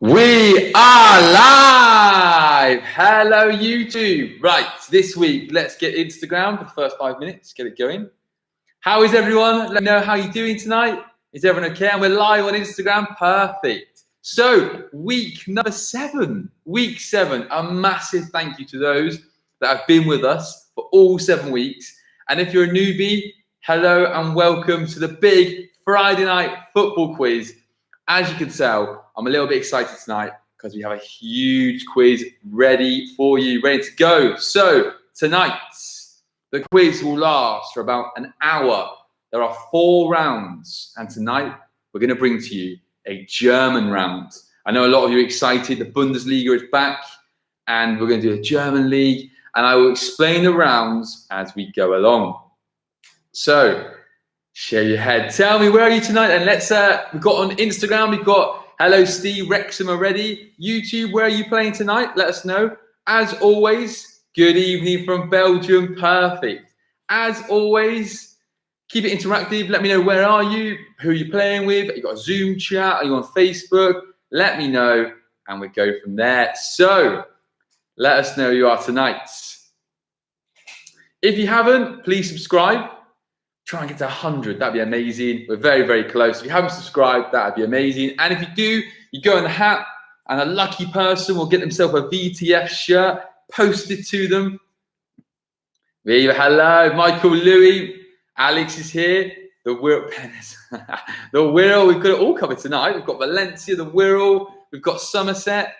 We are live! Hello, YouTube. Right, this week, let's get Instagram for the first 5 minutes, get it going. How is everyone? Let me know how you're doing tonight. Is everyone okay? And we're live on Instagram. Perfect. So, week number 7. Week 7. A massive thank you to those that have been with us for all 7 weeks. And if you're a newbie, hello and welcome to the big Friday night football quiz. As you can tell, I'm a little bit excited tonight because we have a huge quiz ready for you, ready to go. So tonight, the quiz will last for about an hour. There are 4 rounds, and tonight we're going to bring to you a German round. I know a lot of you are excited. The Bundesliga is back, and we're going to do a German league, and I will explain the rounds as we go along. So, share your head. Tell me, where are you tonight? And let's, we've got on Instagram, we've got hello, Steve, Wrexham already. YouTube, where are you playing tonight? Let us know. As always, good evening from Belgium. Perfect. As always, keep it interactive. Let me know, where are you? Who are you playing with? You got a Zoom chat? Are you on Facebook? Let me know, and we go from there. So, let us know who you are tonight. If you haven't, please subscribe. Try and get to 100. That'd be amazing. We're very, very close. If you haven't subscribed, that'd be amazing. And if you do, you go in the hat, and a lucky person will get themselves a VTF shirt posted to them. Hello, Michael, Louis, Alex is here. The Wirral, the Wirral. We've got it all covered tonight. We've got Valencia, the Wirral. We've got Somerset.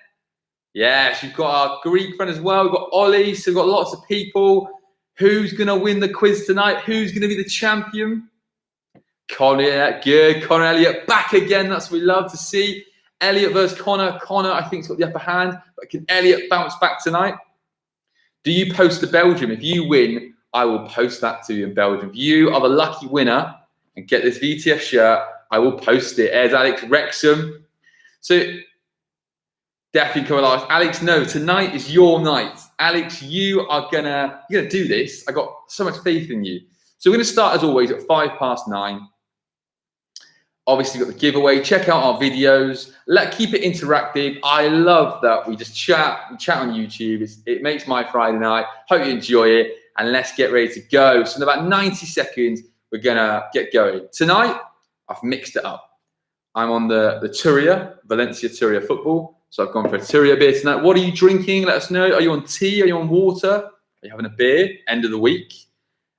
Yes, we've got our Greek friend as well. We've got Ollie. So we've got lots of people. Who's going to win the quiz tonight? Who's going to be the champion? Connor, good. Connor Elliott back again. That's what we love to see. Elliott versus Connor. Connor, I think, has got the upper hand. But can Elliott bounce back tonight? Do you post to Belgium? If you win, I will post that to you in Belgium. If you are the lucky winner and get this VTF shirt, I will post it. There's Alex, Wrexham. So definitely come alive. Alex, no, tonight is your night. Alex, you're gonna do this. I got so much faith in you. So we're gonna start as always at 9:05. Obviously, got the giveaway. Check out our videos. Keep it interactive. I love that we just chat. We chat on YouTube. It makes my Friday night. Hope you enjoy it. And let's get ready to go. So in about 90 seconds, we're gonna get going. Tonight, I've mixed it up. I'm on the Turia, Valencia Turia football. So I've gone for a Turia beer tonight. What are you drinking? Let us know. Are you on tea? Are you on water? Are you having a beer? End of the week.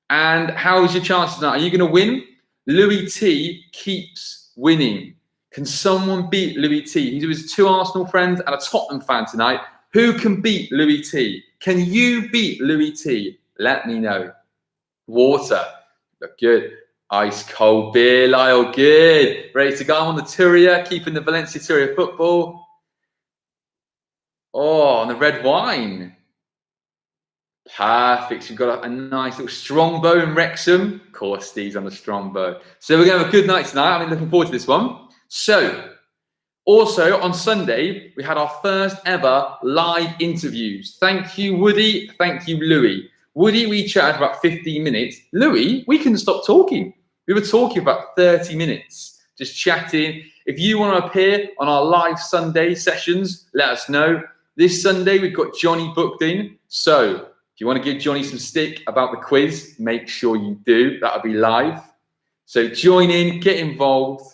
And how's your chances tonight? Are you going to win? Louis T keeps winning. Can someone beat Louis T? He's with his 2 Arsenal friends and a Tottenham fan tonight. Who can beat Louis T? Can you beat Louis T? Let me know. Water. Look good. Ice cold beer, Lyle. Good. Ready to go. I'm on the Turia, keeping the Valencia Turia football. Oh, and the red wine. Perfect. So you've got a nice little strongbow in Wrexham. Of course, Steve's on the strongbow. So we're going to have a good night tonight. I'm looking forward to this one. So, also on Sunday, we had our first ever live interviews. Thank you, Woody. Thank you, Louis. Woody, we chatted for about 15 minutes. Louis, we couldn't stop talking. We were talking about 30 minutes, just chatting. If you want to appear on our live Sunday sessions, let us know. This Sunday, we've got Johnny booked in. So if you want to give Johnny some stick about the quiz, make sure you do. That'll be live. So join in, get involved.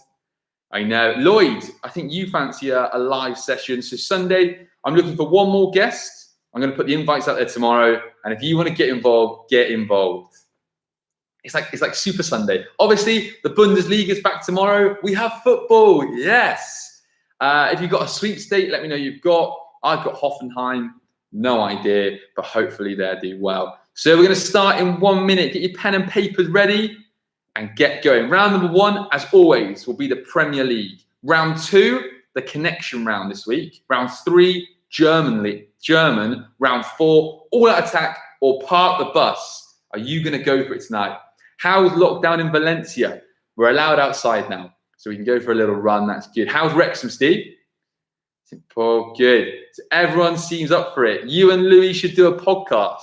I know. Lloyd, I think you fancy a live session. So Sunday, I'm looking for one more guest. I'm going to put the invites out there tomorrow. And if you want to get involved, get involved. It's like Super Sunday. Obviously, the Bundesliga is back tomorrow. We have football. Yes. If you've got a sweepstake, let me know you've got. I've got Hoffenheim, no idea, but hopefully they'll do well. So we're going to start in 1 minute. Get your pen and papers ready and get going. Round number 1, as always, will be the Premier League. Round 2, the connection round this week. Round 3, German. Round 4, all out attack or park the bus. Are you going to go for it tonight? How's lockdown in Valencia? We're allowed outside now, so we can go for a little run. That's good. How's Wrexham, Steve? Simple, good. So everyone seems up for it. You and Louis should do a podcast.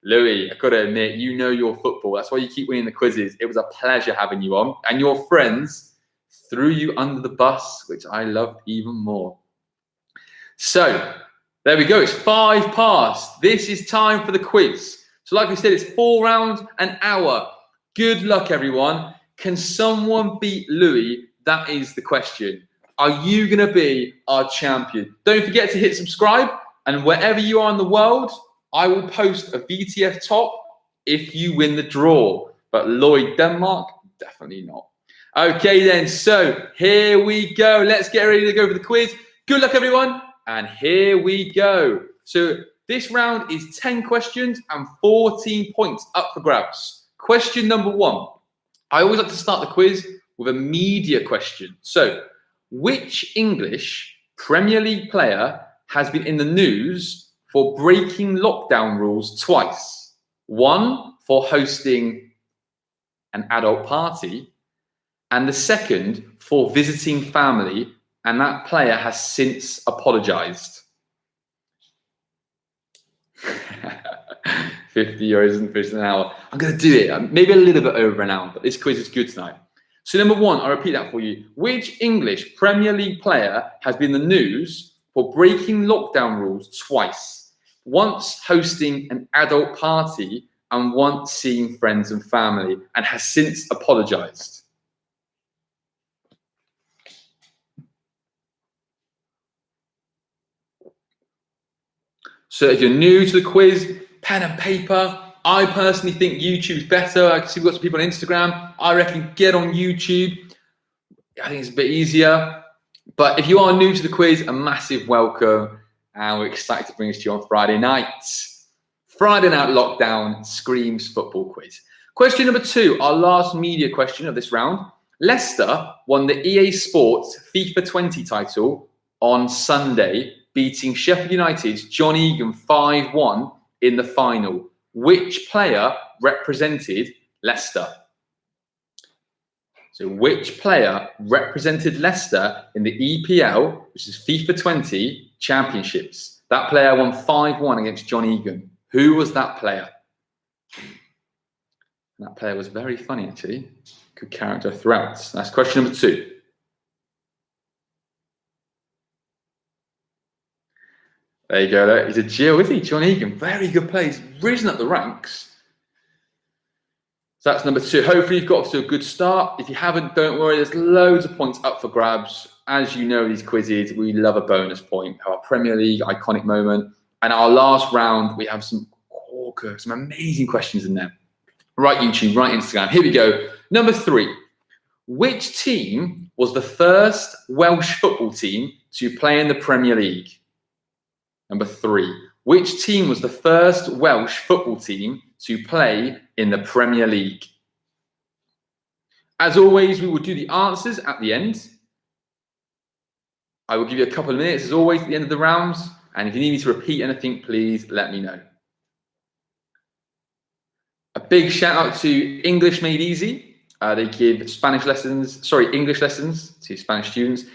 Louis, I've got to admit, you know your football. That's why you keep winning the quizzes. It was a pleasure having you on. And your friends threw you under the bus, which I loved even more. So there we go. It's 5 past. This is time for the quiz. So like we said, it's 4 rounds, an hour. Good luck, everyone. Can someone beat Louis? That is the question. Are you going to be our champion? Don't forget to hit subscribe. And wherever you are in the world, I will post a VTF top if you win the draw. But Lloyd, Denmark, definitely not. Okay then, so here we go. Let's get ready to go for the quiz. Good luck, everyone. And here we go. So this round is 10 questions and 14 points up for grabs. Question number 1. I always like to start the quiz with a media question. So, which English Premier League player has been in the news for breaking lockdown rules twice? 1, for hosting an adult party, and the second for visiting family, and that player has since apologised. 50 euros and an hour. I'm going to do it. Maybe a little bit over an hour, but this quiz is good tonight. So number 1, I'll repeat that for you. Which English Premier League player has been in the news for breaking lockdown rules twice? Once hosting an adult party and once seeing friends and family, and has since apologised. So if you're new to the quiz, pen and paper. I personally think YouTube's better. I can see we've got some people on Instagram. I reckon get on YouTube. I think it's a bit easier. But if you are new to the quiz, a massive welcome. And we're excited to bring this to you on Friday nights. Friday night lockdown screams football quiz. Question number 2, our last media question of this round. Leicester won the EA Sports FIFA 20 title on Sunday, beating Sheffield United's John Egan 5-1 in the final. Which player represented Leicester? So which player represented Leicester in the EPL, which is FIFA 20 championships? That player won 5-1 against John Egan. Who was that player? That player was very funny, actually. Good character throughout. That's question number 2. There you go. He's a Jill, isn't he? John Egan. Very good player. He's risen up the ranks. So that's number 2. Hopefully you've got off to a good start. If you haven't, don't worry. There's loads of points up for grabs. As you know, these quizzes, we love a bonus point. Our Premier League iconic moment. And our last round, we have some corker, some amazing questions in there. Right YouTube, right Instagram. Here we go. Number 3. Which team was the first Welsh football team to play in the Premier League? Number 3. Which team was the first Welsh football team to play in the Premier League? As always, we will do the answers at the end. I will give you a couple of minutes, as always, at the end of the rounds. And if you need me to repeat anything, please let me know. A big shout out to English Made Easy. They give English lessons to Spanish students.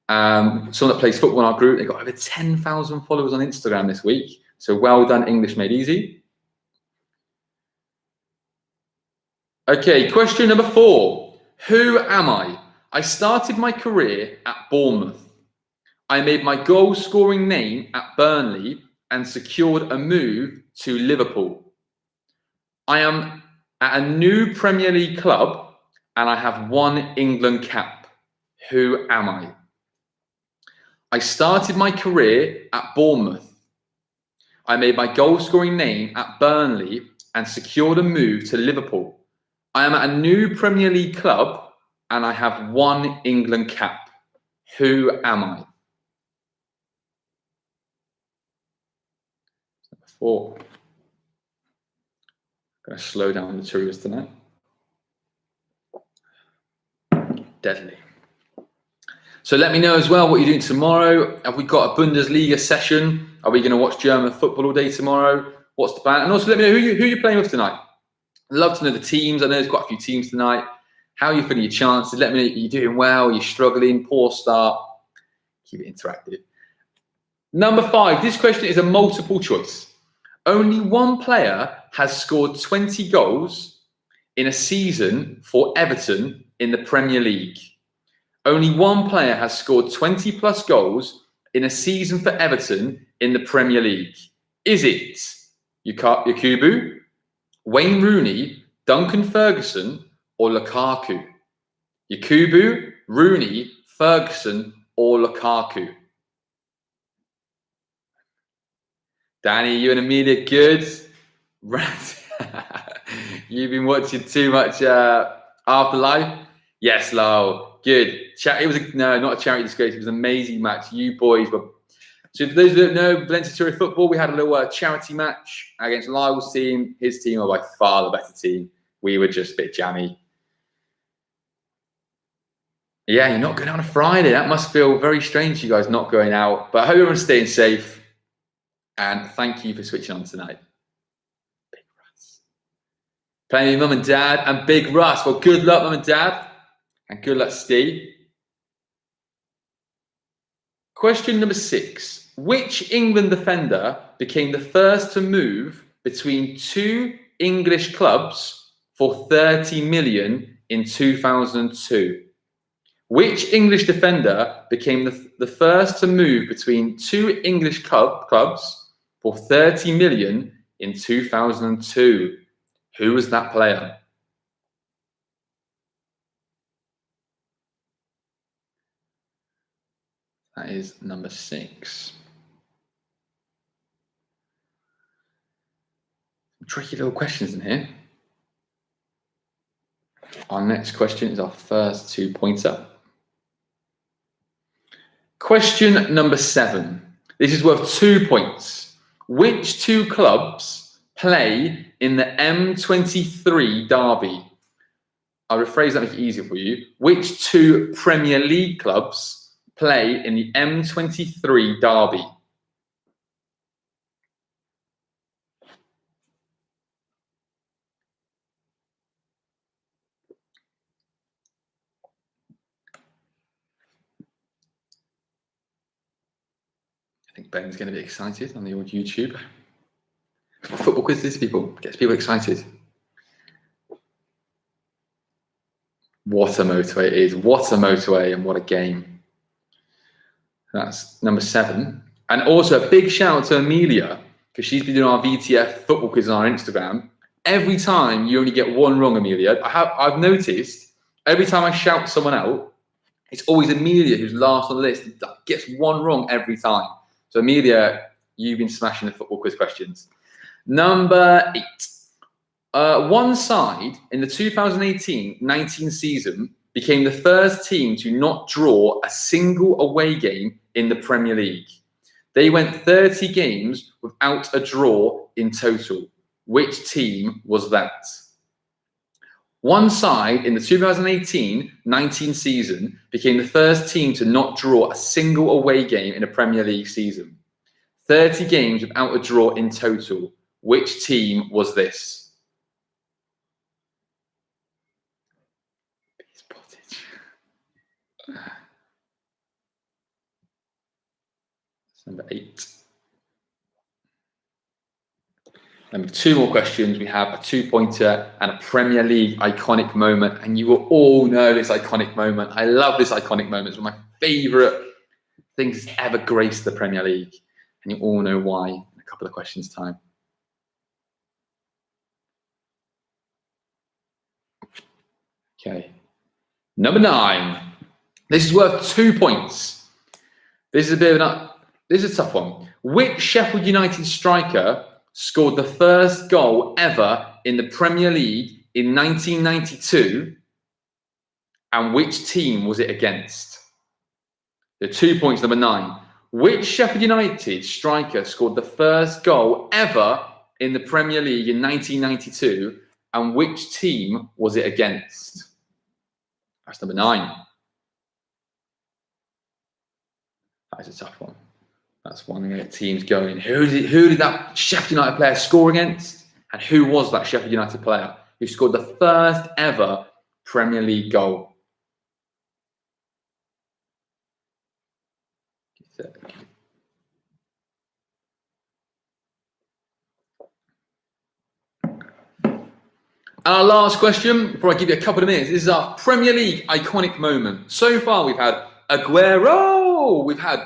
Someone that plays football in our group, they got over 10,000 followers on Instagram this week. So well done, English Made Easy. Okay, question number 4. Who am I? I started my career at Bournemouth. I made my goal-scoring name at Burnley and secured a move to Liverpool. I am at a new Premier League club and I have 1 England cap. Who am I? I started my career at Bournemouth. I made my goal-scoring name at Burnley and secured a move to Liverpool. I am at a new Premier League club and I have 1 England cap. Who am I? 4. I'm going to slow down the materials tonight. Deadly. So let me know as well what you're doing tomorrow. Have we got a Bundesliga session? Are we going to watch German football all day tomorrow? What's the plan? And also let me know who you're playing with tonight. I'd love to know the teams. I know there's quite a few teams tonight. How are you feeling your chances? Let me know you're doing well, you're struggling, poor start. Keep it interactive. Number 5, this question is a multiple choice. Only 1 player has scored 20 goals in a season for Everton in the Premier League. Only 1 player has scored 20 plus goals in a season for Everton in the Premier League? Is it Yakubu, Wayne Rooney, Duncan Ferguson, or Lukaku? Yakubu, Rooney, Ferguson, or Lukaku? Danny, you and Amelia, good. You've been watching too much Afterlife? Yes, Lyle. Good. It was not a charity disgrace. It was an amazing match. You boys were. So for those who don't know, Valencia Tour Football, we had a little charity match against Lyle's team. His team are by far the better team. We were just a bit jammy. Yeah, you're not going out on a Friday. That must feel very strange, you guys not going out. But I hope everyone's staying safe. And thank you for switching on tonight. Big Russ. Playing with Mum and Dad and Big Russ. Well, good luck, Mum and Dad. And good luck, Steve. Question number 6. Which England defender became the first to move between 2 English clubs for 30 million in 2002? Which English defender became the first to move between 2 English clubs for 30 million in 2002? Who was that player? That is number 6. Some tricky little questions in here. Our next question is our first 2-pointer. Question number 7. This is worth 2 points. Which 2 clubs play in the M23 derby? I'll rephrase that to make it easier for you. Which 2 Premier League clubs play in the M23 derby? I think Ben's going to be excited on the old YouTube. Football quizzes, people. Gets people excited. What a motorway it is. What a motorway and what a game. That's number 7. And also a big shout out to Amelia, because she's been doing our VTF football quiz on our Instagram. Every time you only get one wrong, Amelia. I've noticed every time I shout someone out, it's always Amelia who's last on the list. Gets one wrong every time. So Amelia, you've been smashing the football quiz questions. Number 8. One side in the 2018-19 season became the first team to not draw a single away game in the Premier League. They went 30 games without a draw in total. Which team was that? One side in the 2018-19 season became the first team to not draw a single away game in a Premier League season. 30 games without a draw in total. Which team was this? That's number 8. And with 2 more questions, we have a 2-pointer and a Premier League iconic moment. And you will all know this iconic moment. I love this iconic moment. It's one of my favourite things that's ever graced the Premier League. And you all know why in a couple of questions' time. Okay. Number 9. This is worth 2 points. This is a tough one. Which Sheffield United striker scored the first goal ever in the Premier League in 1992? And which team was it against? The 2 points, number 9. Which Sheffield United striker scored the first goal ever in the Premier League in 1992? And which team was it against? That's number 9. That is a tough one. That's one to get teams going. Who did that Sheffield United player score against? And who was that Sheffield United player who scored the first ever Premier League goal? Our last question, before I give you a couple of minutes, this is our Premier League iconic moment. So far, we've had Aguero, we've had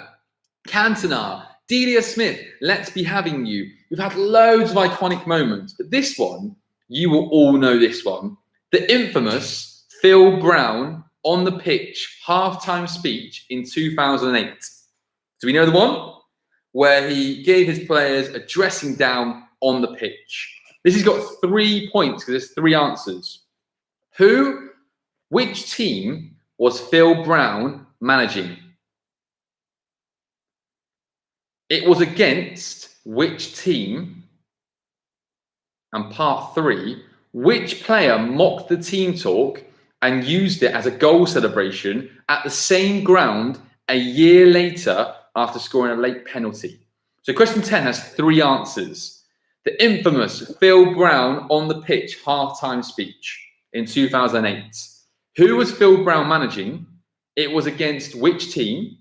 Cantona, Delia Smith, Let's Be Having You. We've had loads of iconic moments, but this one, you will all know this one. The infamous Phil Brown on the pitch halftime speech in 2008. Do we know the one? Where he gave his players a dressing down on the pitch. This has got 3 points because there's 3 answers. Which team was Phil Brown managing? It was against which team? And part 3, which player mocked the team talk and used it as a goal celebration at the same ground a year later after scoring a late penalty? So question 10 has 3 answers. The infamous Phil Brown on the pitch halftime speech in 2008. Who was Phil Brown managing? It was against which team?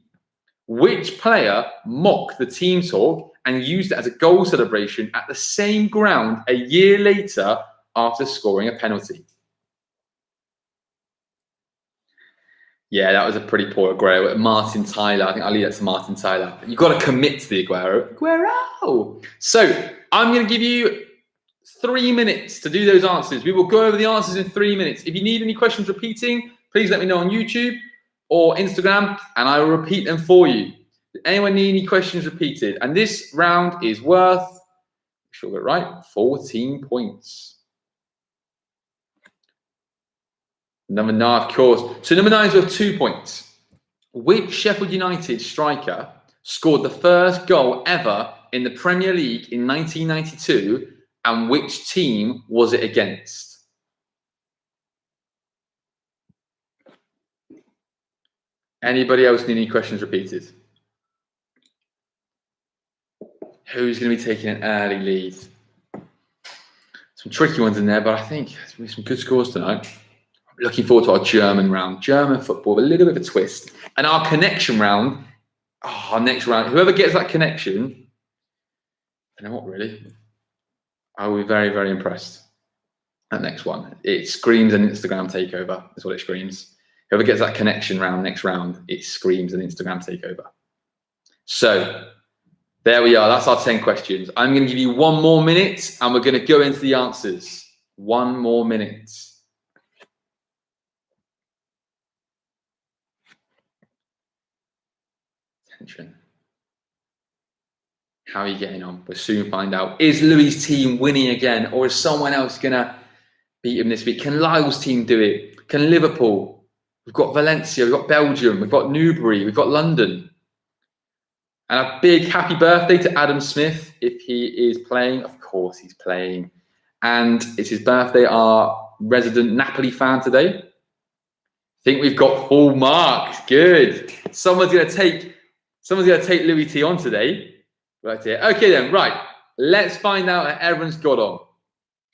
Which player mocked the team talk and used it as a goal celebration at the same ground a year later after scoring a penalty? Yeah, that was a pretty poor Aguero. Martin Tyler. I think I'll leave that to Martin Tyler. You've got to commit to the Aguero. Aguero! So I'm going to give you 3 minutes to do those answers. We will go over the answers in 3 minutes. If you need any questions repeating, please let me know on YouTube or Instagram, and I will repeat them for you. Does anyone need any questions repeated? And this round is worth, sure we're right, 14 points. Number 9, of course. So number 9 is worth 2 points. Which Sheffield United striker scored the first goal ever in the Premier League in 1992, and which team was it against? Anybody else need any questions repeated? Who's going to be taking an early lead? Some tricky ones in there, but I think there's going to be some good scores tonight. I'm looking forward to our German round. German football, a little bit of a twist. And our connection round, our next round, whoever gets that connection, I don't know what really. I will be very, very impressed. That next one. It screams an Instagram takeover, is what it screams. Whoever gets that connection round next round, it screams an Instagram takeover. So there we are. That's our 10 questions. I'm going to give you 1 more minute and we're going to go into the answers. 1 more minute. Attention. How are you getting on? We'll soon find out. Is Louis' team winning again, or is someone else going to beat him this week? Can Lyle's team do it? Can Liverpool? We've got Valencia, we've got Belgium, we've got Newbury, we've got London. And a big happy birthday to Adam Smith, if he is playing. Of course he's playing. And it's his birthday, our resident Napoli fan today. I think we've got full marks. Good. Someone's going to take Louis T on today. Right here. Okay then, right. Let's find out how everyone's got on.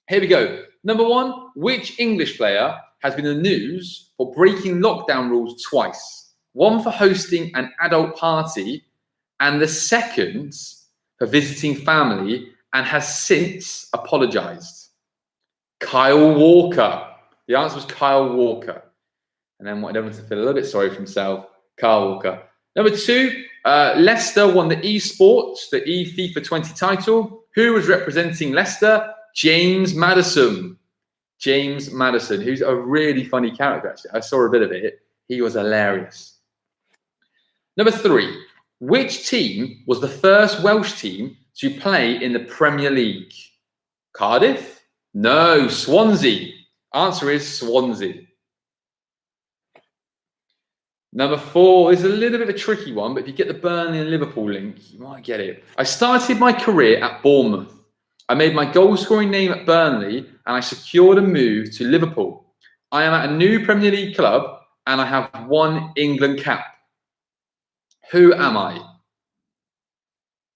Here we go. Number 1, which English player has been in the news for breaking lockdown rules twice? One for hosting an adult party, and the second for visiting family, and has since apologised. Kyle Walker. The answer was Kyle Walker. And then wanted everyone to feel a little bit sorry for himself. Kyle Walker. Number 2, Leicester won the eSports, the eFIFA 20 title. Who was representing Leicester? James Maddison. James Maddison, who's a really funny character, actually. I saw a bit of it. He was hilarious. Number 3, which team was the first Welsh team to play in the Premier League? Cardiff? No, Swansea. Answer is Swansea. Number 4 is a little bit of a tricky one, but if you get the Burnley and Liverpool link, you might get it. I started my career at Bournemouth. I made my goal-scoring name at Burnley, and I secured a move to Liverpool. I am at a new Premier League club, and I have 1 England cap. Who am I?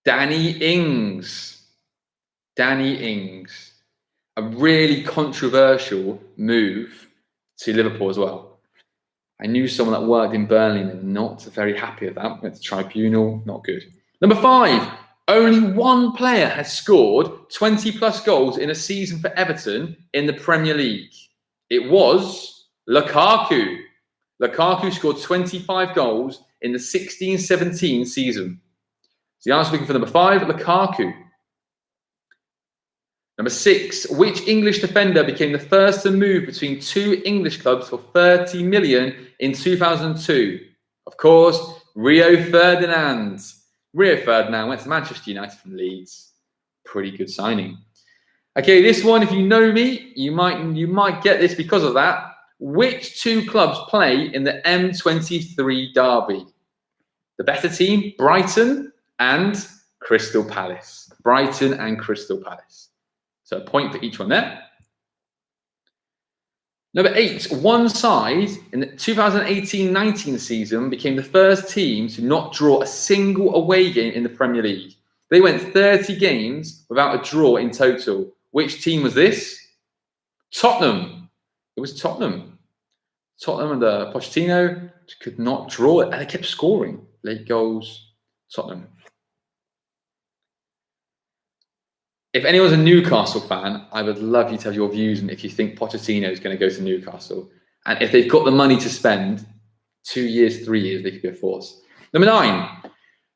Danny Ings. Danny Ings. A really controversial move to Liverpool as well. I knew someone that worked in Burnley and they were not very happy with that. Went to tribunal, not good. Number 5, only 1 player has scored 20 plus goals in a season for Everton in the Premier League. It was Lukaku. Lukaku scored 25 goals in the 16-17 season. So the answer looking for number 5, Lukaku. Number 6, which English defender became the first to move between 2 English clubs for 30 million in 2002? Of course, Rio Ferdinand. Rio Ferdinand went to Manchester United from Leeds. Pretty good signing. Okay, this one, if you know me, you might get this because of that. Which 2 clubs play in the M23 derby? The better team, Brighton and Crystal Palace. Brighton and Crystal Palace. So a point for each one there. Number 8, one side in the 2018-19 season became the first team to not draw a single away game in the Premier League. They went 30 games without a draw in total. Which team was this? Tottenham. It was Tottenham. Tottenham under Pochettino could not draw it, and they kept scoring late goals. Tottenham. If anyone's a Newcastle fan, I would love you to have your views on if you think Pochettino is going to go to Newcastle. And if they've got the money to spend, 2 years, 3 years, they could be a force. Number 9,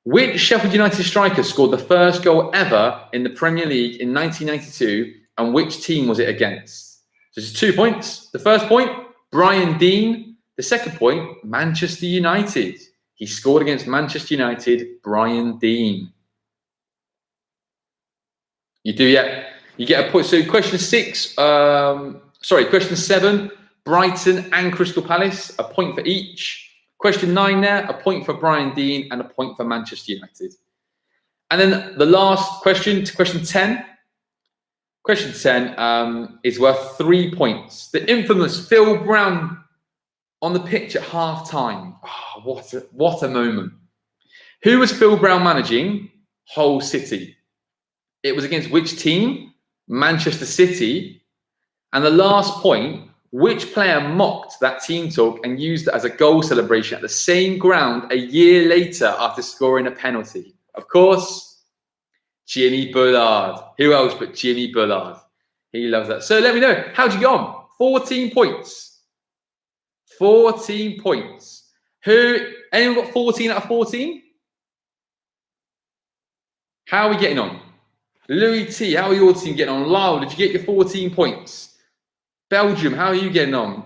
which Sheffield United striker scored the first goal ever in the Premier League in 1992, and which team was it against? So just 2 points. The first point, Brian Deane. The second point, Manchester United. He scored against Manchester United, Brian Deane. You do, yeah. You get a point. So question 7, Brighton and Crystal Palace, a point for each. Question 9 there, a point for Brian Deane and a point for Manchester United. And then the last question, question 10. Question 10 is worth 3 points. The infamous Phil Brown on the pitch at half-time. Oh, what a moment. Who was Phil Brown managing? Hull City. It was against which team? Manchester City. And the last point, which player mocked that team talk and used it as a goal celebration at the same ground a year later after scoring a penalty? Of course, Jimmy Bullard. Who else but Jimmy Bullard? He loves that. So let me know, how'd you go on? 14 points. 14 points. Anyone got 14 out of 14? How are we getting on? Louis T, how are your team getting on? Lyle, did you get your 14 points? Belgium, how are you getting on?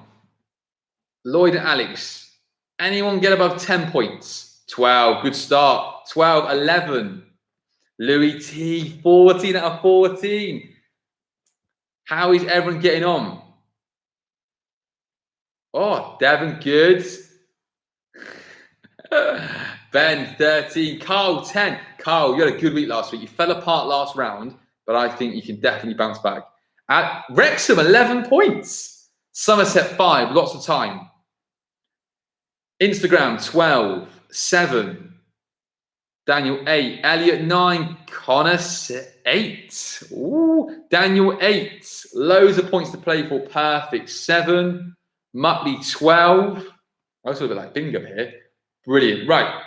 Lloyd and Alex, anyone get above 10 points? 12, good start. 12, 11. Louis T, 14 out of 14. How is everyone getting on? Oh, Devon, good. Ben, 13. Carl, 10. Carl, you had a good week last week. You fell apart last round, but I think you can definitely bounce back. At Wrexham, 11 points. Somerset, 5. Lots of time. Instagram, 12. 7. Daniel, 8. Elliot, 9. Connor, 8. Ooh, Daniel, 8. Loads of points to play for. Perfect. 7. Muttley, 12. I was a little bit like bingo here. Brilliant. Right.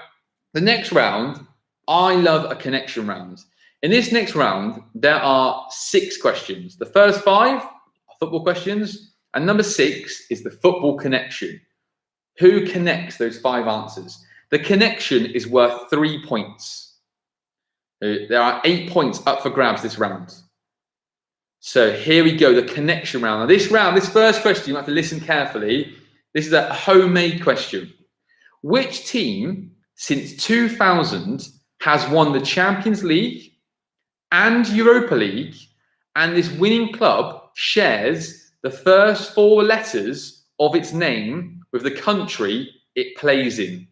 The next round, I love a connection round. In this next round, there are 6 questions. The first 5 are football questions, and number 6 is the football connection. Who connects those 5 answers? The connection is worth 3 points. There are 8 points up for grabs this round. So here we go, the connection round. Now this first question, you have to listen carefully. This is a homemade question. Which team since 2000 has won the Champions League and Europa League, and this winning club shares the first 4 letters of its name with the country it plays in?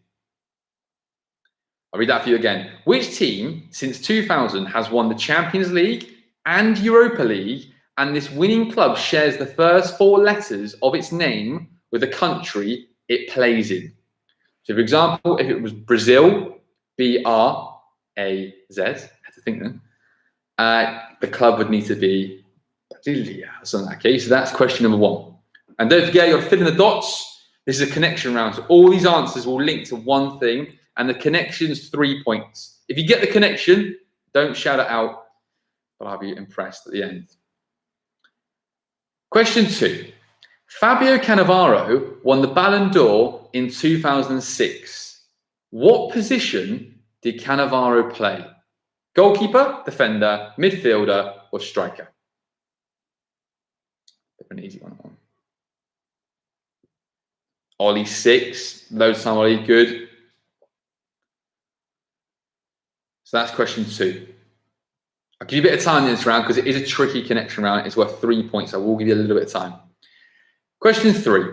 I'll read that for you again. Which team since 2000 has won the Champions League and Europa League, and this winning club shares the first 4 letters of its name with the country it plays in? So, for example, if it was Brazil, B-R-A-Z, I had to think then, the club would need to be Brasilia or something like that. Okay, so that's question number 1. And don't forget, you've got to fill in the dots. This is a connection round. So all these answers will link to one thing, and the connection's 3 points. If you get the connection, don't shout it out, but I'll be impressed at the end. Question 2. Fabio Cannavaro won the Ballon d'Or in 2006. What position did Cannavaro play? Goalkeeper, defender, midfielder, or striker? An easy one. Ollie 6. Loads of time, Ollie. Good. So that's question 2. I'll give you a bit of time in this round because it is a tricky connection round. It's worth 3 points. I will give you a little bit of time. Question 3.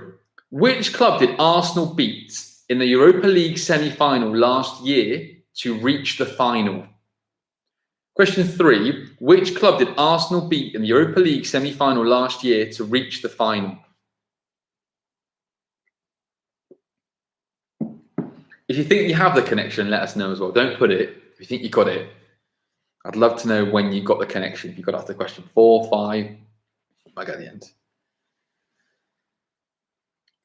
Which club did Arsenal beat in the Europa League semi-final last year to reach the final? Question 3. Which club did Arsenal beat in the Europa League semi-final last year to reach the final? If you think you have the connection, let us know as well. Don't put it. If you think you got it, I'd love to know when you got the connection. If you got after question 4, 5, I got the end.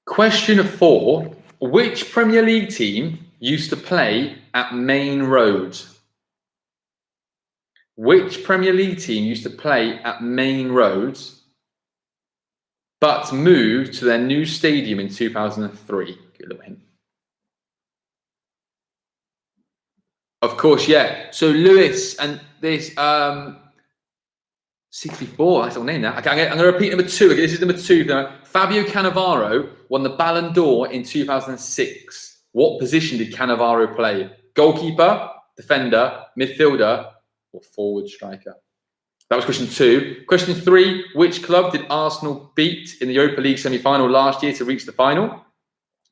Question 4. Which Premier League team used to play at Main Road? Which Premier League team used to play at Main Road but moved to their new stadium in 2003? Give a little hint. Of course, yeah. So Lewis and this 64, that's the name now. Okay, I'm going to repeat number 2. Okay, this is number 2 now. Fabio Cannavaro won the Ballon d'Or in 2006. What position did Cannavaro play? Goalkeeper, defender, midfielder, or forward striker? That was question 2. Question 3, which club did Arsenal beat in the Europa League semi-final last year to reach the final?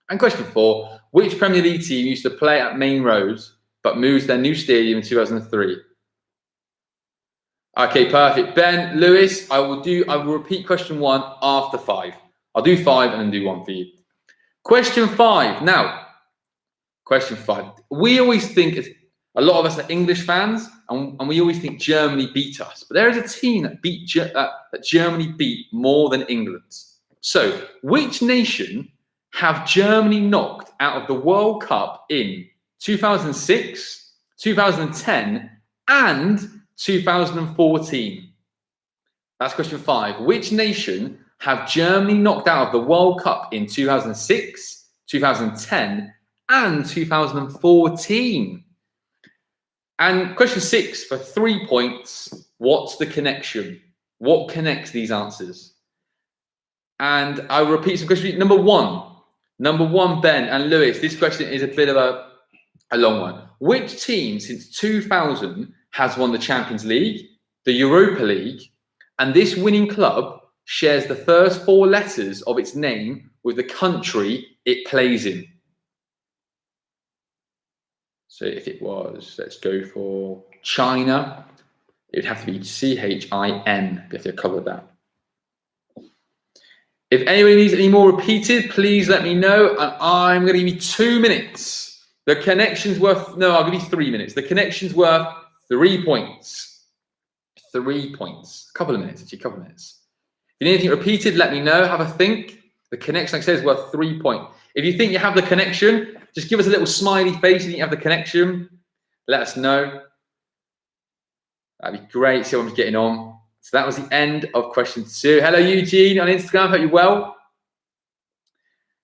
And question 4, which Premier League team used to play at Main Road but moved to their new stadium in 2003? Okay, perfect. Ben, Lewis, I will repeat question 1 after 5. I'll do 5 and then do 1 for you. Question 5. Now, question 5. We always think, a lot of us are English fans, and we always think Germany beat us. But there is a team that Germany beat more than England. So, which nation have Germany knocked out of the World Cup in 2006, 2010, and 2014? That's question 5. Which nation have Germany knocked out of the World Cup in 2006, 2010, and 2014? And question 6 for 3 points. What's the connection? What connects these answers? And I'll repeat some questions. Number 1, Ben and Lewis. This question is a bit of a long one. Which team since 2000 has won the Champions League, the Europa League, and this winning club shares the first 4 letters of its name with the country it plays in? So if it was, let's go for China, it would have to be CHIN. You have to cover that. If anybody needs any more repeated, please let me know. And I'm going to give you 2 minutes. The connection's worth, no, I'll give you 3 minutes. The connection's worth 3 points. 3 points. A couple of minutes, actually, a couple of minutes. If you need anything repeated, let me know. Have a think. The connection, like I said, is worth 3 points. If you think you have the connection, just give us a little smiley face. If you think you have the connection, let us know. That'd be great. See how I'm getting on. So that was the end of question 2. Hello, Eugene on Instagram. Hope you're well.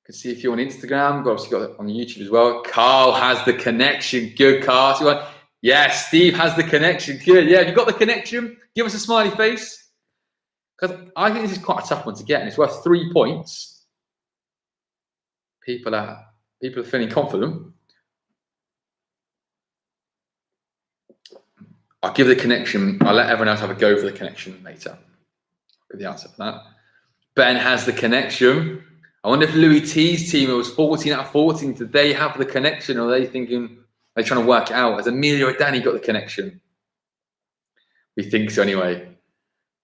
Can see if you're on Instagram. We've obviously got it on YouTube as well. Carl has the connection. Good, Carl. Yes, Steve has the connection. Good. Yeah, if you've got the connection, give us a smiley face. Because I think this is quite a tough one to get, and it's worth 3 points. People are feeling confident. I'll give the connection. I'll let everyone else have a go for the connection later. Give the answer for that. Ben has the connection. I wonder if Louis T's team, it was 14 out of 14, did they have the connection, or are they thinking, they're trying to work it out? Has Emilio or Danny got the connection? We think so anyway.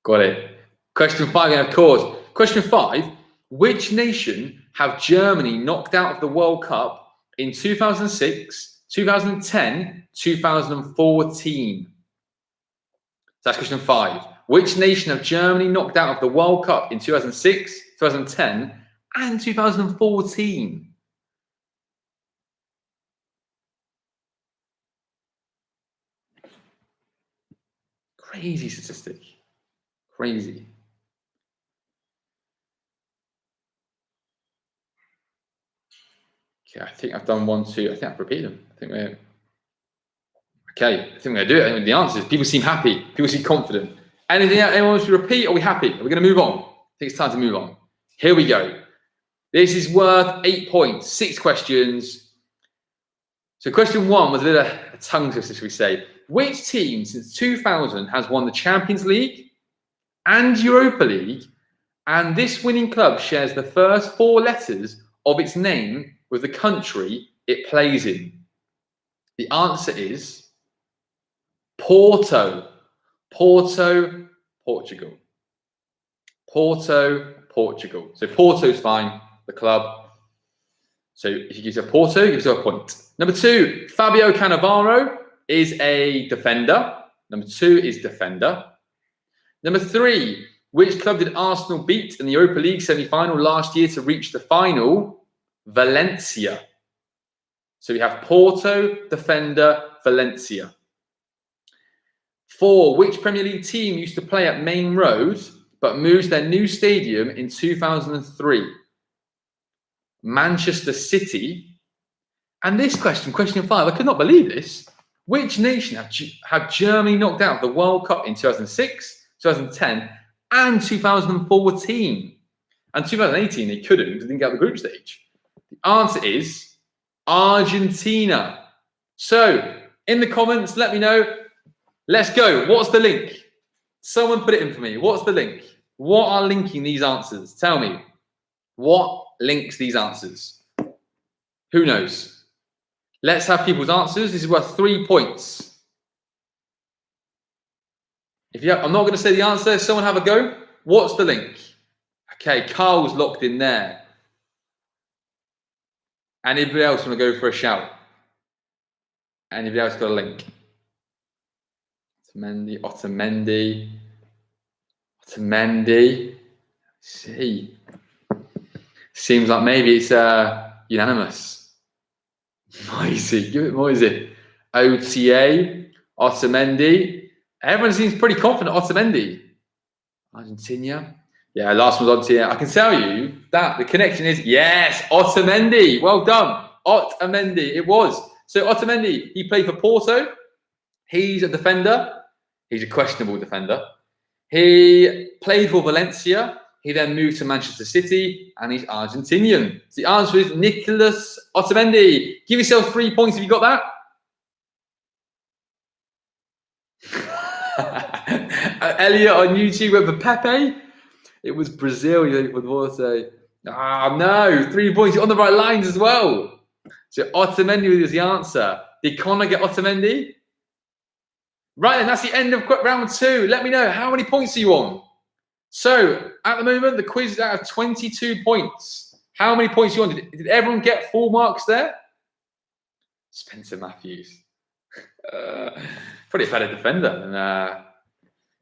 Got it. Question 5 again, of course. Question 5, which nation have Germany knocked out of the World Cup in 2006, 2010, 2014? So that's question 5. Which nation have Germany knocked out of the World Cup in 2006, 2010, and 2014? Crazy statistic. Crazy. Okay, I think I've done 1, 2. I think I've repeated them. I think we're Okay, I think we're going to do it. I think the answers. People seem happy. People seem confident. Anything else? Anyone wants to repeat? Are we happy? Are we going to move on? I think it's time to move on. Here we go. This is worth 8 points. 6 questions. So question 1 was a bit of a tongue twister, should we say. Which team since 2000 has won the Champions League and Europa League, and this winning club shares the first 4 letters of its name with the country it plays in? The answer is Porto. Porto, Portugal. Porto, Portugal. So Porto's fine, the club. So if you give yourself Porto, give yourself a point. Number 2, Fabio Cannavaro is a defender. Number 2 is defender. Number 3, which club did Arsenal beat in the Europa League semi-final last year to reach the final? Valencia. So we have Porto, defender, Valencia. 4, which Premier League team used to play at Main Road but moved their new stadium in 2003? Manchester City. And this question, question 5, I could not believe this. Which nation have Germany knocked out of the World Cup in 2006, 2010, and 2014? And 2018 they couldn't because they didn't get out of the group stage. The answer is Argentina. So in the comments, let me know. Let's go. What's the link? Someone put it in for me. What's the link? What are linking these answers? Tell me. What links these answers? Who knows? Let's have people's answers. This is worth 3 points. I'm not going to say the answer. Someone have a go. What's the link? Okay, Carl's locked in there. Anybody else want to go for a shout? Anybody else got a link? Otamendi. See. Seems like maybe it's unanimous. Moisey, give it Moisey. OTA, Otamendi. Everyone seems pretty confident Otamendi. Argentina. Yeah, last one's Argentina. I can tell you that the connection is, yes, Otamendi. Well done. Otamendi, it was. So Otamendi, he played for Porto. He's a defender. He's a questionable defender. He played for Valencia. He then moved to Manchester City, and he's Argentinian. So the answer is Nicolas Otamendi. Give yourself 3 points if you got that. Elliot on YouTube went for Pepe. It was Brazil. Ah, no, 3 points. You're on the right lines as well. So Otamendi was the answer. Did Connor get Otamendi? Right then, that's the end of round 2. Let me know, how many points are you on? So at the moment, the quiz is out of 22 points. How many points are you on? Did everyone get full marks there? Spencer Matthews. Probably a better defender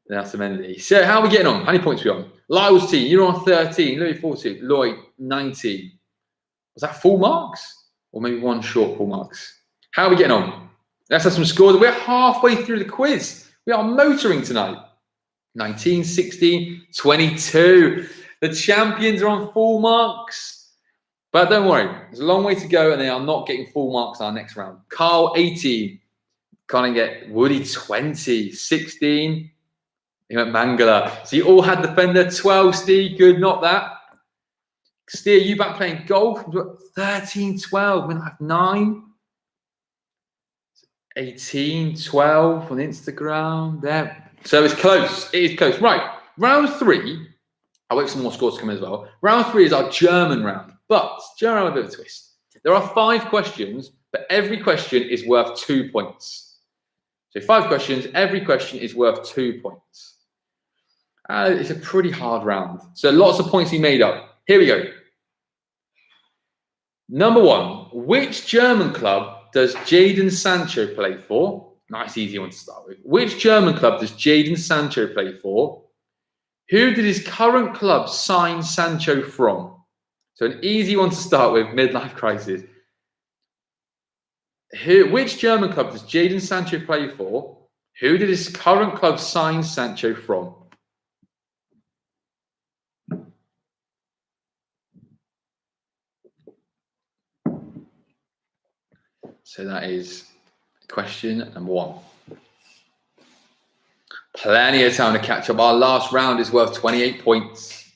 than Otamendi. So how are we getting on? How many points are we on? Lyle's team, you're on 13. Louis 14. Lloyd 19. Was that full marks? Or maybe one short full marks? How are we getting on? Let's have some scores. We're halfway through the quiz. We are motoring tonight. 19, 16, 22. The champions are on full marks. But don't worry, there's a long way to go, and they are not getting full marks in our next round. Carl, 18. Can't get Woody, 20. 16. He went Mangala. So you all had defender. 12, Steve. Good, not that. Steer, you back playing golf. 13, 12. We have 9. 18, 12 on Instagram. There. So it's close. It is close. Right. Round 3. I'll wait for some more scores to come in as well. Round 3 is our German round. But German round, a bit of a twist. There are 5 questions, but every question is worth 2 points. So 5 questions. Every question is worth 2 points. It's a pretty hard round. So lots of points to be made up. Here we go. Number 1. Which German club does Jadon Sancho play for? Nice, easy one to start with. Which German club does Jadon Sancho play for? Who did his current club sign Sancho from? So an easy one to start with, midlife crisis. Which German club does Jadon Sancho play for? Who did his current club sign Sancho from? So that is question number 1. Plenty of time to catch up. Our last round is worth 28 points.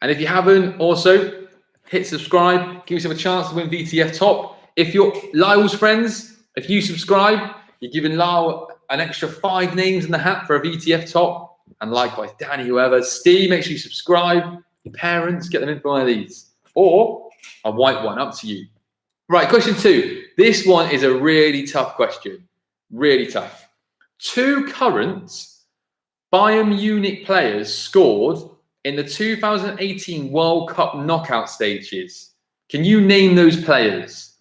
And if you haven't, also hit subscribe. Give yourself a chance to win VTF Top. If you're Lyle's friends, if you subscribe, you're giving Lyle an extra 5 names in the hat for a VTF Top. And likewise, Danny, whoever. Steve, make sure you subscribe. Your parents, get them in for one of these. Or a white one, up to you. Right, question 2. This one is a really tough question. Really tough. 2 current Bayern Munich players scored in the 2018 World Cup knockout stages. Can you name those players?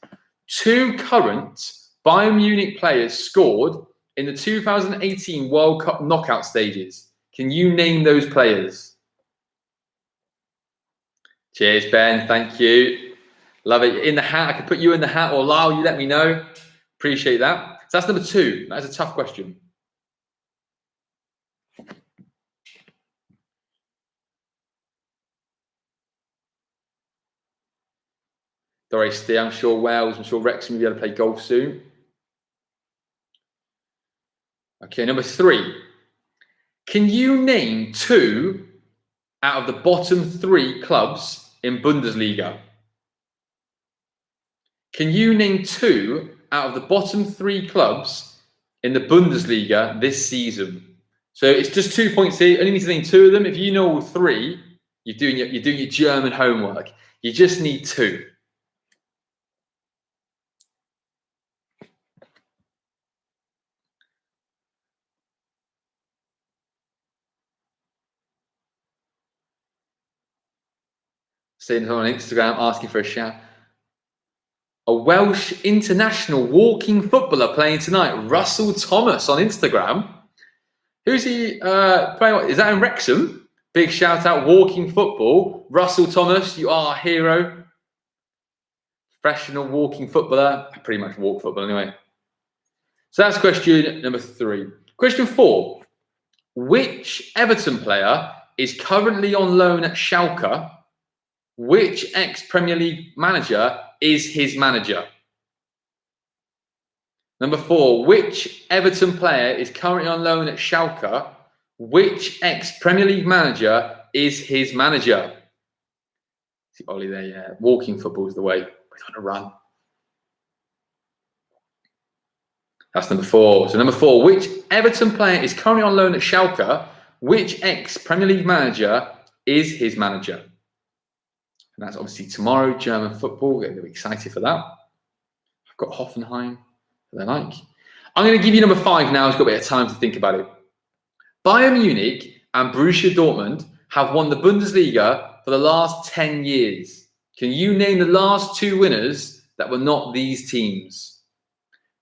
2 current Bayern Munich players scored in the 2018 World Cup knockout stages. Can you name those players? Cheers, Ben. Thank you. Love it. In the hat. I could put you in the hat, or Lyle, you let me know. Appreciate that. So that's number 2. That is a tough question. Doris, I'm sure Wales, I'm sure Wrexham will be able to play golf soon. Okay, number 3. Can you name 2 out of the bottom 3 clubs in Bundesliga? Can you name 2 out of the bottom 3 clubs in the Bundesliga this season? So it's just 2 points here. You only need to name 2 of them. If you know all 3, you're doing your German homework. You just need 2. Seeing on Instagram asking for a shout. A Welsh international walking footballer playing tonight, Russell Thomas on Instagram. Who's he playing? Is that in Wrexham? Big shout out, walking football. Russell Thomas, you are a hero. Professional walking footballer. I pretty much walk football anyway. So that's question number 3. Question 4. Which Everton player is currently on loan at Schalke? Which ex-Premier League manager is his manager? Number 4, which Everton player is currently on loan at Schalke? Which ex-Premier League manager is his manager? See Ollie there, yeah. Walking football is the way. We're trying to run. That's number 4. So number 4, which Everton player is currently on loan at Schalke? Which ex-Premier League manager is his manager? And that's obviously tomorrow, German football. We're going to be excited for that. I've got Hoffenheim. They're like. I'm going to give you number 5 now. It's got a bit of time to think about it. Bayern Munich and Borussia Dortmund have won the Bundesliga for the last 10 years. Can you name the last 2 winners that were not these teams?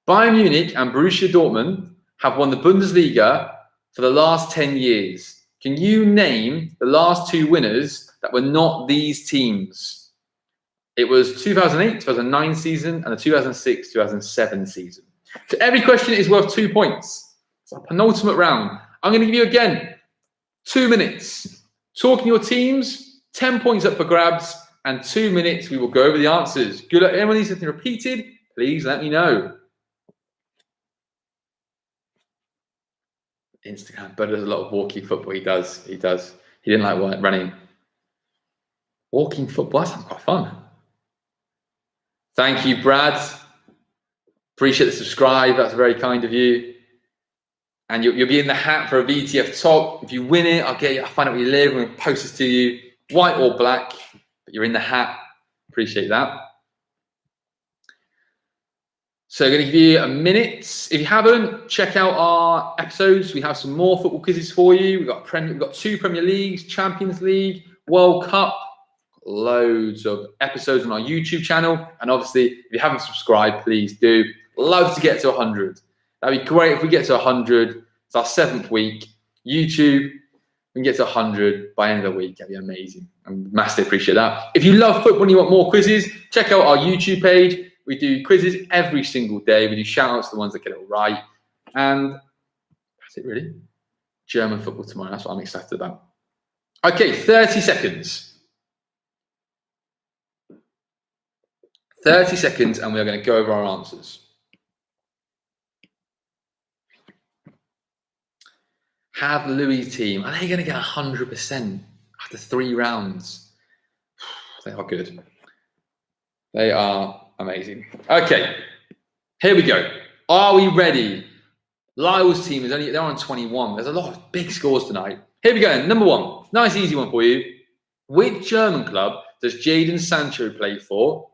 Bayern Munich and Borussia Dortmund have won the Bundesliga for the last 10 years. Can you name the last 2 winners that were not these teams? It was 2008, 2009 season and the 2006, 2007 season. So every question is worth 2 points. It's a penultimate round. I'm going to give you again 2 minutes. Talking your teams, 10 points up for grabs, and 2 minutes we will go over the answers. Good luck. Anyone needs something repeated, please let me know. Instagram, but there's a lot of walking football. He does. He didn't like running. Walking football, that sounds quite fun. Thank you, Brad. Appreciate the subscribe. That's very kind of you. And you'll be in the hat for a VTF Top. If you win it, I'll find out where you live. I'm going to post this to you, white or black. But you're in the hat. Appreciate that. So I'm going to give you a minute. If you haven't, check out our episodes. We have some more football quizzes for you. We've got 2 Premier Leagues, Champions League, World Cup. Loads of episodes on our YouTube channel. And obviously, if you haven't subscribed, please do. Love to get to 100. That'd be great if we get to 100. It's our 7th week. YouTube, we can get to 100 by the end of the week. That'd be amazing. I massively appreciate that. If you love football and you want more quizzes, check out our YouTube page. We do quizzes every single day. We do shout-outs to the ones that get it right. And that's it, really. German football tomorrow. That's what I'm excited about. Okay, 30 seconds. 30 seconds and we're going to go over our answers. Have Louis' team, are they going to get 100% after 3 rounds? They are good. They are amazing. Okay, here we go. Are we ready? Lyle's team they're on 21. There's a lot of big scores tonight. Here we go. Number 1, nice easy one for you. Which German club does Jadon Sancho play for?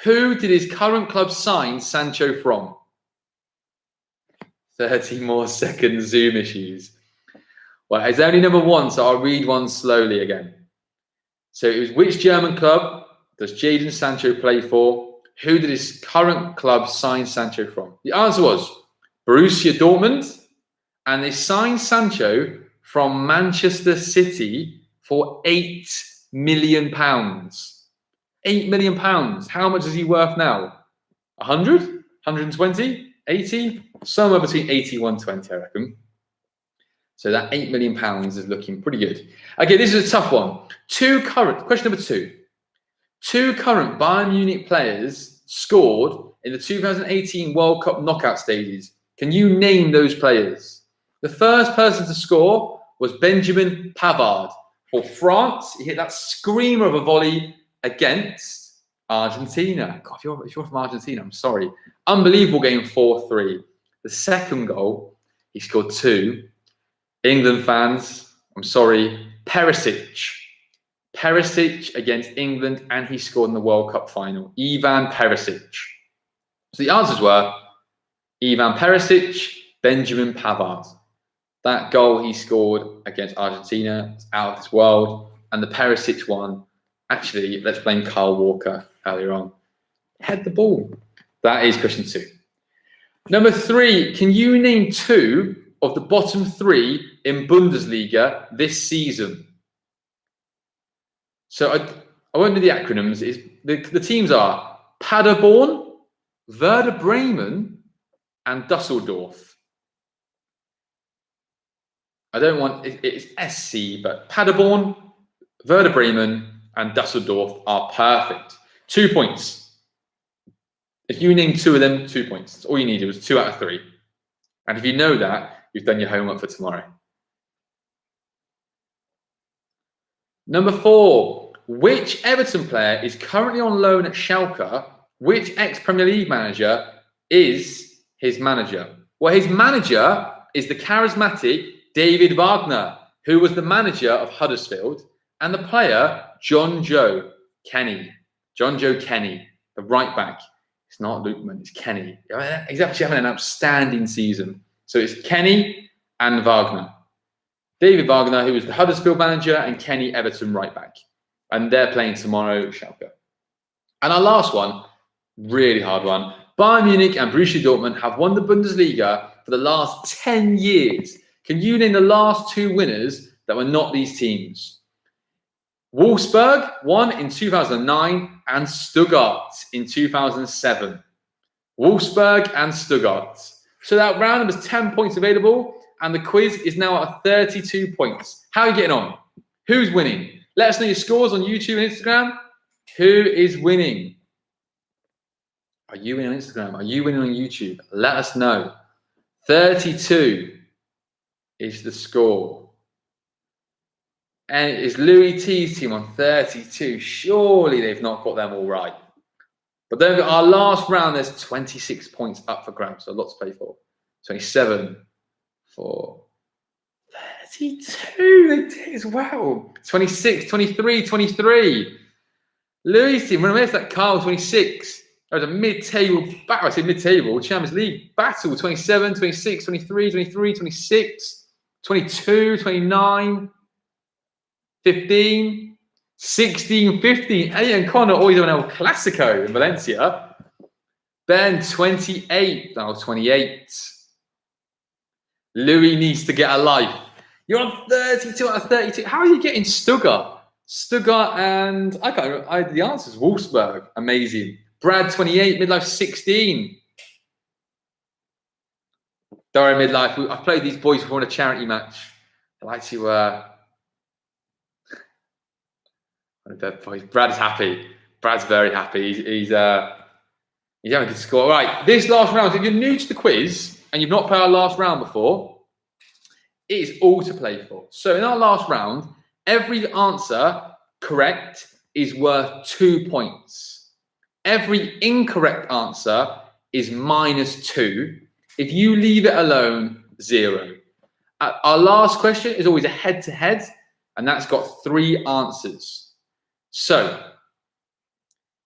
Who did his current club sign Sancho from? 30 more seconds, Zoom issues. Well, it's only number 1, so I'll read one slowly again. So it was which German club does Jadon Sancho play for? Who did his current club sign Sancho from? The answer was Borussia Dortmund, and they signed Sancho from Manchester City for £8 million. £8 million. How much is he worth now? 100? 120? 80? Somewhere between 80 and 120, I reckon. So that £8 million is looking pretty good. Okay, this is a tough one. Question number 2. 2 current Bayern Munich players scored in the 2018 World Cup knockout stages. Can you name those players? The first person to score was Benjamin Pavard. For France, he hit that screamer of a volley against Argentina. God, if you're from Argentina, I'm sorry. Unbelievable game, 4-3. The second goal, he scored 2. England fans, I'm sorry, Perisic against England, and he scored in the World Cup final. Ivan Perisic. So the answers were Ivan Perisic, Benjamin Pavard. That goal he scored against Argentina is out of this world. And the Perisic one, actually, let's blame Kyle Walker earlier on. Head the ball. That is question 2. Number 3, can you name 2 of the bottom 3 in Bundesliga this season? So I won't do the acronyms. The teams are Paderborn, Werder Bremen, and Dusseldorf. I don't want, it's SC, but Paderborn, Werder Bremen, and Dusseldorf are perfect. 2 points. If you name 2 of them, 2 points. That's all you needed was 2 out of 3. And if you know that, you've done your homework for tomorrow. Number 4, which Everton player is currently on loan at Schalke? Which ex-Premier League manager is his manager? Well, his manager is the charismatic David Wagner, who was the manager of Huddersfield, and the player, John Joe Kenny, the right back. It's not Lukeman, it's Kenny. He's actually having an outstanding season. So it's Kenny and Wagner. David Wagner, who was the Huddersfield manager, and Kenny, Everton right back. And they're playing tomorrow, Schalke. And our last one, really hard one. Bayern Munich and Borussia Dortmund have won the Bundesliga for the last 10 years. Can you name the last 2 winners that were not these teams? Wolfsburg won in 2009 and Stuttgart in 2007. Wolfsburg and Stuttgart. So that round was 10 points available, and the quiz is now at 32 points. How are you getting on? Who's winning? Let us know your scores on YouTube and Instagram. Who is winning? Are you winning on Instagram? Are you winning on YouTube? Let us know. 32 is the score. And it is Louis T's team on 32. Surely they've not got them all right. But then our last round, there's 26 points up for grabs. So a lot to play for. 27 for 32. They did as well. 26, 23, 23. Louis' team, remember that Carl 26. That was a mid-table battle. I say mid-table Champions League battle. 27, 26, 23, 23, 26, 22, 29, 15, 16, 15. Elliot and Connor always have an El Clasico in Valencia. Ben, 28. Oh, 28. Louis needs to get a life. You're on 32 out of 32. How are you getting Stuttgart? Stuttgart and the answer is Wolfsburg. Amazing. Brad, 28. Midlife, 16. Dara, midlife. I've played these boys before in a charity match. I like to. Brad is happy. Brad's very happy. He's having a good score. Right, this last round, if you're new to the quiz and you've not played our last round before, it is all to play for. So in our last round, every answer correct is worth 2 points. Every incorrect answer is -2. If you leave it alone, 0. Our last question is always a head-to-head, and that's got 3 answers. So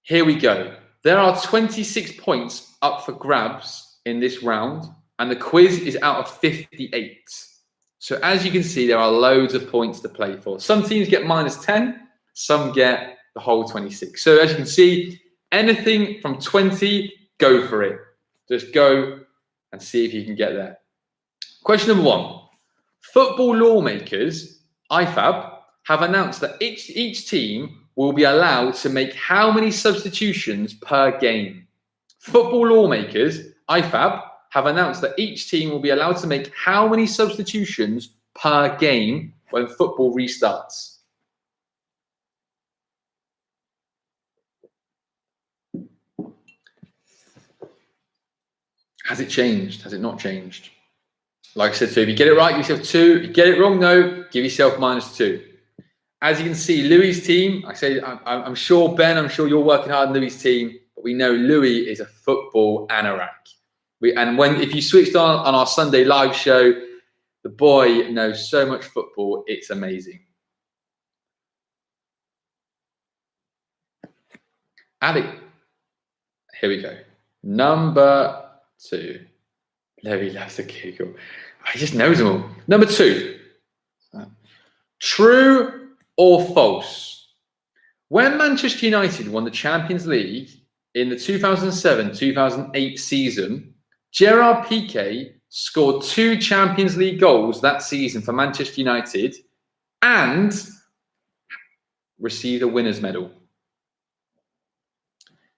here we go. There are 26 points up for grabs in this round, and the quiz is out of 58. So as you can see, there are loads of points to play for. Some teams get -10, some get the whole 26. So as you can see, anything from 20, go for it. Just go and see if you can get there. Question number 1. Football lawmakers, IFAB, have announced that each team will be allowed to make how many substitutions per game? Football lawmakers, IFAB, have announced that each team will be allowed to make how many substitutions per game when football restarts? Has it changed? Has it not changed? Like I said, so if you get it right, give yourself 2. If you get it wrong, no, give yourself -2. As you can see, Louis' team, I'm sure, Ben, I'm sure you're working hard on Louis' team, but we know Louis is a football anorak. If you switched on our Sunday live show, the boy knows so much football, it's amazing. Alex, here we go. Number 2. Louis loves a giggle. He just knows them all. Number 2. True or false? When Manchester United won the Champions League in the 2007-2008 season, Gerard Piqué scored 2 Champions League goals that season for Manchester United and received a winner's medal.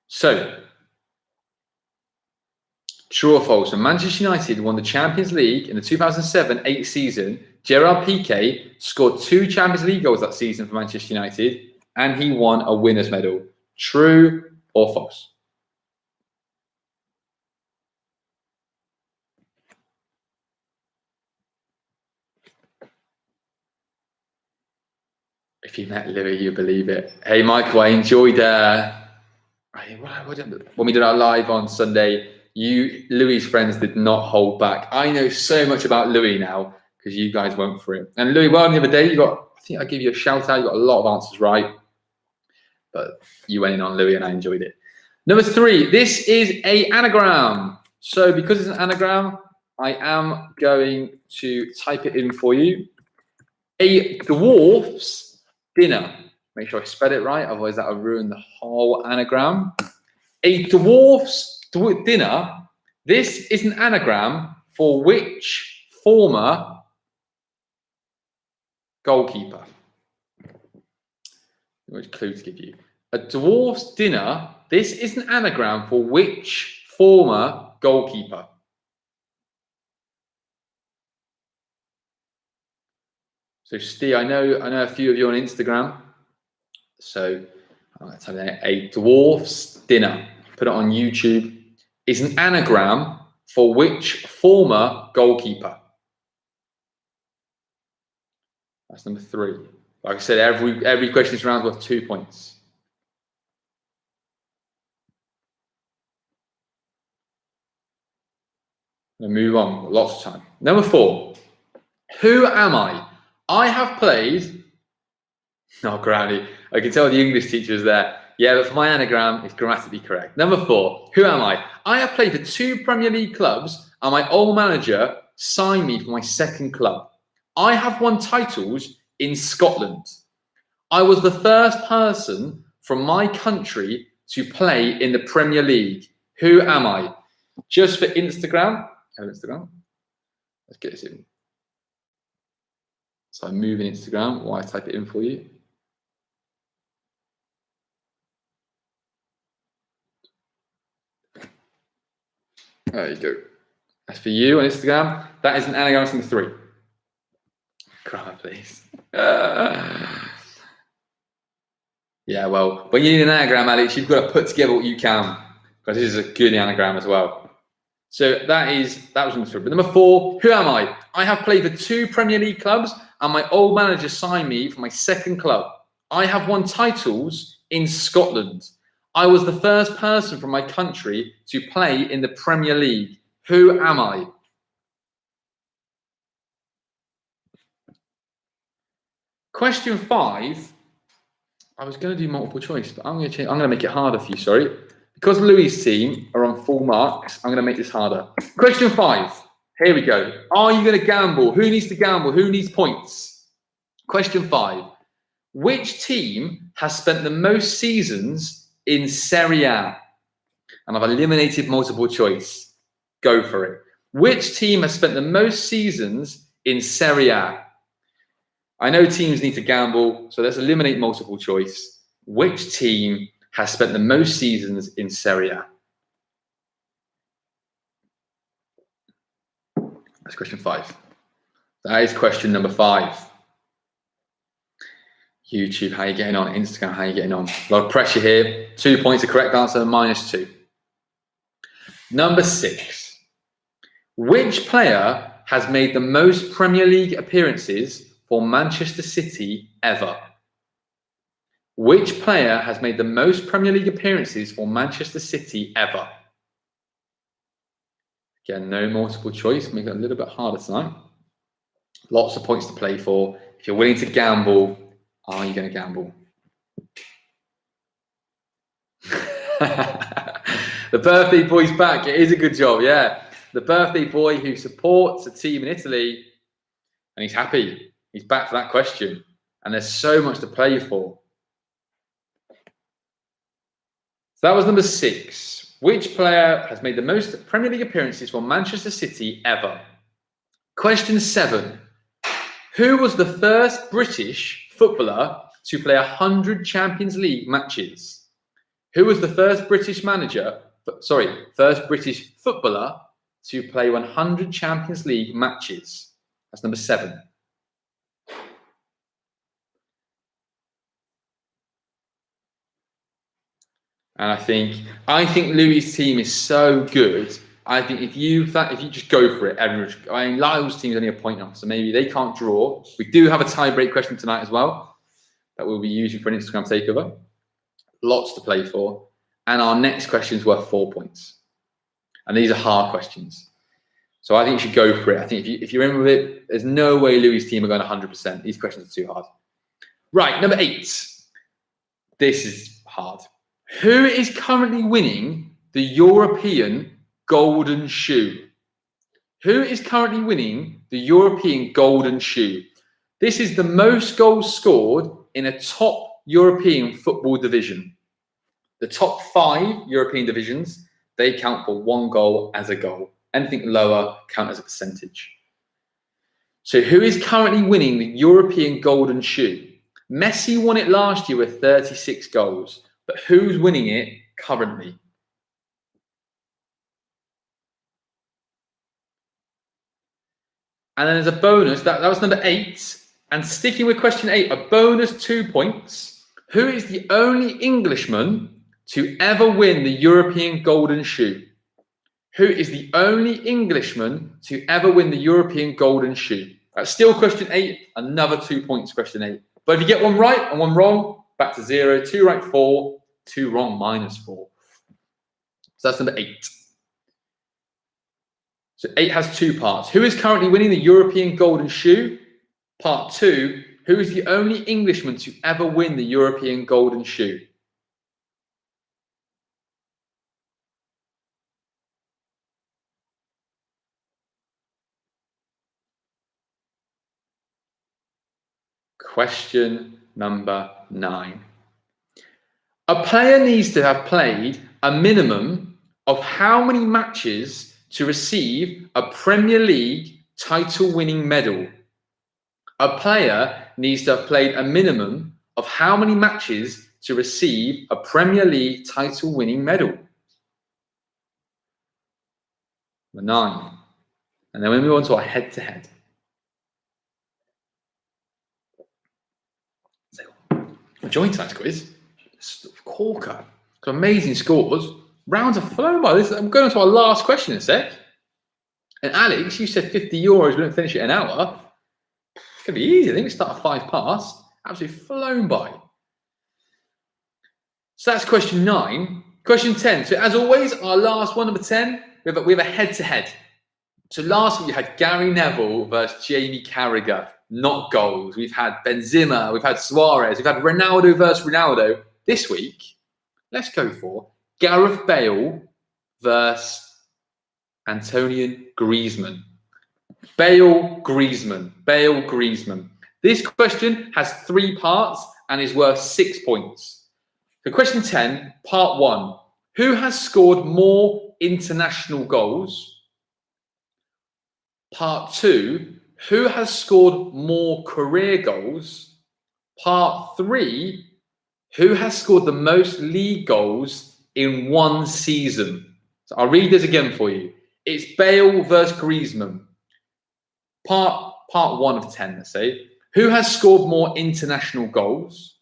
So, true or false? When Manchester United won the Champions League in the 2007-8 season, Gerard Piqué scored 2 Champions League goals that season for Manchester United and he won a winner's medal. True or false? If you met Louis, you believe it. Hey, Michael, I enjoyed when we did our live on Sunday. Louis' friends did not hold back. I know so much about Louis now because you guys went for it. And Louis, well, the other day, I think I gave you a shout out. You got a lot of answers right, but you went in on Louis and I enjoyed it. Number 3, this is an anagram. So because it's an anagram, I am going to type it in for you. A dwarf's dinner. Make sure I spell it right, otherwise that'll ruin the whole anagram. A dwarf's dinner. This is an anagram for which former goalkeeper? Which clue to give you? A dwarf's dinner. This is an anagram for which former goalkeeper? So Steve, I know a few of you on Instagram. So I'm going to type in a dwarf's dinner. Put it on YouTube. Is an anagram for which former goalkeeper? That's number 3. Like I said, every question is round worth 2 points. We'll move on. Lots of time. Number 4. Who am I? I have played. Oh, Granny. I can tell the English teacher is there. Yeah, but for my anagram, it's grammatically correct. Number 4. Who am I? I have played for 2 Premier League clubs, and my old manager signed me for my 2nd club. I have won titles in Scotland. I was the first person from my country to play in the Premier League. Who am I? Just for Instagram. Instagram. Let's get this in. So I'm moving Instagram while I type it in for you. There you go. That's for you on Instagram. That is an anagram number 3. Grammar, please. Yeah, well, when you need an anagram, Alex, you've got to put together what you can, because this is a good anagram as well. So that was number 3. But number 4, who am I? I have played for 2 Premier League clubs, and my old manager signed me for my 2nd club. I have won titles in Scotland. I was the first person from my country to play in the Premier League. Who am I? Question 5. I was going to do multiple choice, but I'm going to make it harder for you, sorry. Because Louis' team are on full marks, I'm going to make this harder. Question 5. Here we go. Are you going to gamble? Who needs to gamble? Who needs points? Question 5. Which team has spent the most seasons in Serie A? And I've eliminated multiple choice. Go for it. Which team has spent the most seasons in Serie A? I know teams need to gamble, so let's eliminate multiple choice. Which team has spent the most seasons in Serie A? That's question 5. That is question number 5. YouTube, how are you getting on? Instagram, how are you getting on? A lot of pressure here. 2 points, the correct answer, -2. Number 6. Which player has made the most Premier League appearances for Manchester City ever? Which player has made the most Premier League appearances for Manchester City ever? Again, no multiple choice. Make it a little bit harder tonight. Lots of points to play for. If you're willing to gamble, are you going to gamble? The birthday boy's back. It is a good job, yeah. The birthday boy who supports a team in Italy, and he's happy. He's back for that question. And there's so much to play for. So that was number 6. Which player has made the most Premier League appearances for Manchester City ever? Question 7. Who was the first British footballer to play 100 Champions League matches? Who was the first British footballer to play 100 Champions League matches? That's number 7. And I think Louis' team is so good. I think if you just go for it, Lyle's team is only a point off, so maybe they can't draw. We do have a tie-break question tonight as well that we'll be using for an Instagram takeover. Lots to play for. And our next question is worth 4 points. And these are hard questions. So I think you should go for it. I think if you're in with it, there's no way Louis' team are going 100%. These questions are too hard. Right, number 8. This is hard. Who is currently winning the European Golden Shoe? Who is currently winning the European Golden Shoe? This is the most goals scored in a top European football division. The top 5 European divisions, they count for 1 goal as a goal. Anything lower count as a percentage. So who is currently winning the European Golden Shoe? Messi won it last year with 36 goals. But who's winning it currently? And then there's a bonus. That was number 8. And sticking with question 8, a bonus 2 points. Who is the only Englishman to ever win the European Golden Shoe? Who is the only Englishman to ever win the European Golden Shoe? That's still question 8. Another 2 points, question 8. But if you get one right and one wrong, back to 0. 2 right, 4. 2 wrong, -4. So that's number 8. So 8 has 2 parts. Who is currently winning the European Golden Shoe? Part 2, who is the only Englishman to ever win the European Golden Shoe? Question number 9. A player needs to have played a minimum of how many matches to receive a Premier League title-winning medal? A player needs to have played a minimum of how many matches to receive a Premier League title-winning medal? Number 9. And then we move on to our head-to-head. So, join tonight's quiz. Corker. Got amazing scores. Rounds have flown by. I'm going on to our last question in a sec. And Alex, you said €50. We don't finish it in an hour. It's going to be easy. I think we start at 5 past. Absolutely flown by. So that's question 9. Question 10. So as always, our last one, number 10, we have a head-to-head. So last week we had Gary Neville versus Jamie Carragher. Not goals. We've had Benzema. We've had Suarez. We've had Ronaldo versus Ronaldo. This week, let's go for Gareth Bale versus Antonio Griezmann. Bale, Griezmann. This question has 3 parts and is worth 6 points. So question 10, part 1. Who has scored more international goals? Part 2, who has scored more career goals? Part 3, who has scored the most league goals in one season? So I'll read this again for you. It's Bale versus Griezmann. Part 1 of 10, let's say. Who has scored more international goals?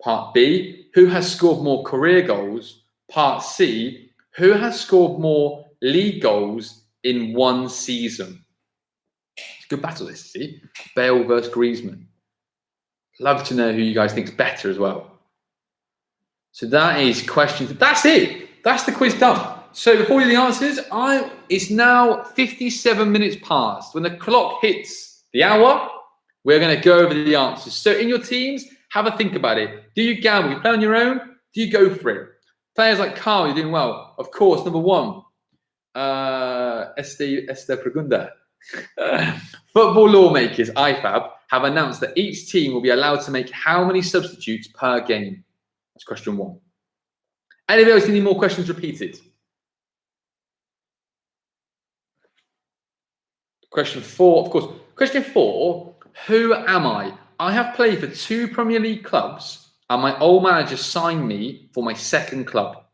Part B, who has scored more career goals? Part C, who has scored more league goals in one season? It's a good battle, this, see? Bale versus Griezmann. Love to know who you guys think's better as well. So that is questions. That's it. That's the quiz done. So before we do the answers, it's now 57 minutes past. When the clock hits the hour, we're going to go over the answers. So in your teams, have a think about it. Do you gamble? You play on your own? Do you go for it? Players like Carl, you're doing well. Of course, number 1, Este Pregunda. Football lawmakers, IFAB, have announced that each team will be allowed to make how many substitutes per game? That's question 1. Anybody else need more questions repeated? Question 4, of course. Question 4, who am I? I have played for 2 Premier League clubs and my old manager signed me for my 2nd club.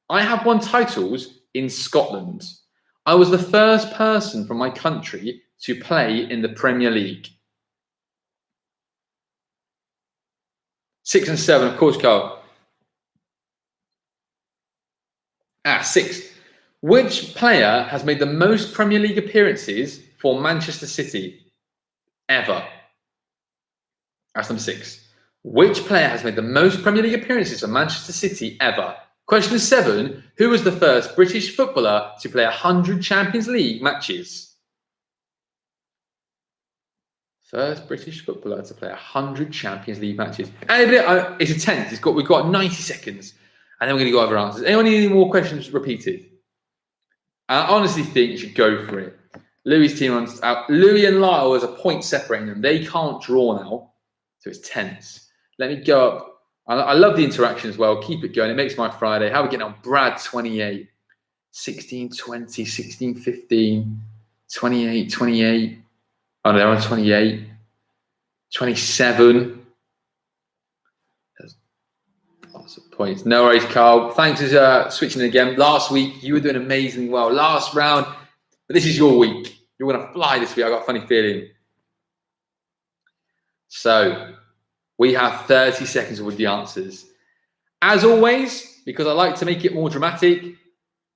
I have won titles in Scotland. I was the first person from my country to play in the Premier League. 6 and 7, of course, Carl. 6. Which player has made the most Premier League appearances for Manchester City ever? That's number 6. Which player has made the most Premier League appearances for Manchester City ever? Question 7. Who was the first British footballer to play 100 Champions League matches? First British footballer to play 100 Champions League matches. And it's a 10th. We've got 90 seconds. And then we're going to go over answers. Anyone need any more questions repeated? I honestly think you should go for it. Louis' team runs out. Louis and Lyle, there's a point separating them. They can't draw now. So it's tense. Let me go up. I love the interaction as well. Keep it going. It makes my Friday. How are we getting on? Brad, 28. 16, 20, 16, 15. 28, 28. Oh, no, they're on 28. 27. Lots of points. No worries, Carl. Thanks for switching again. Last week, you were doing amazingly well. Last round. But this is your week. You're going to fly this week. I got a funny feeling. So, we have 30 seconds with the answers. As always, because I like to make it more dramatic.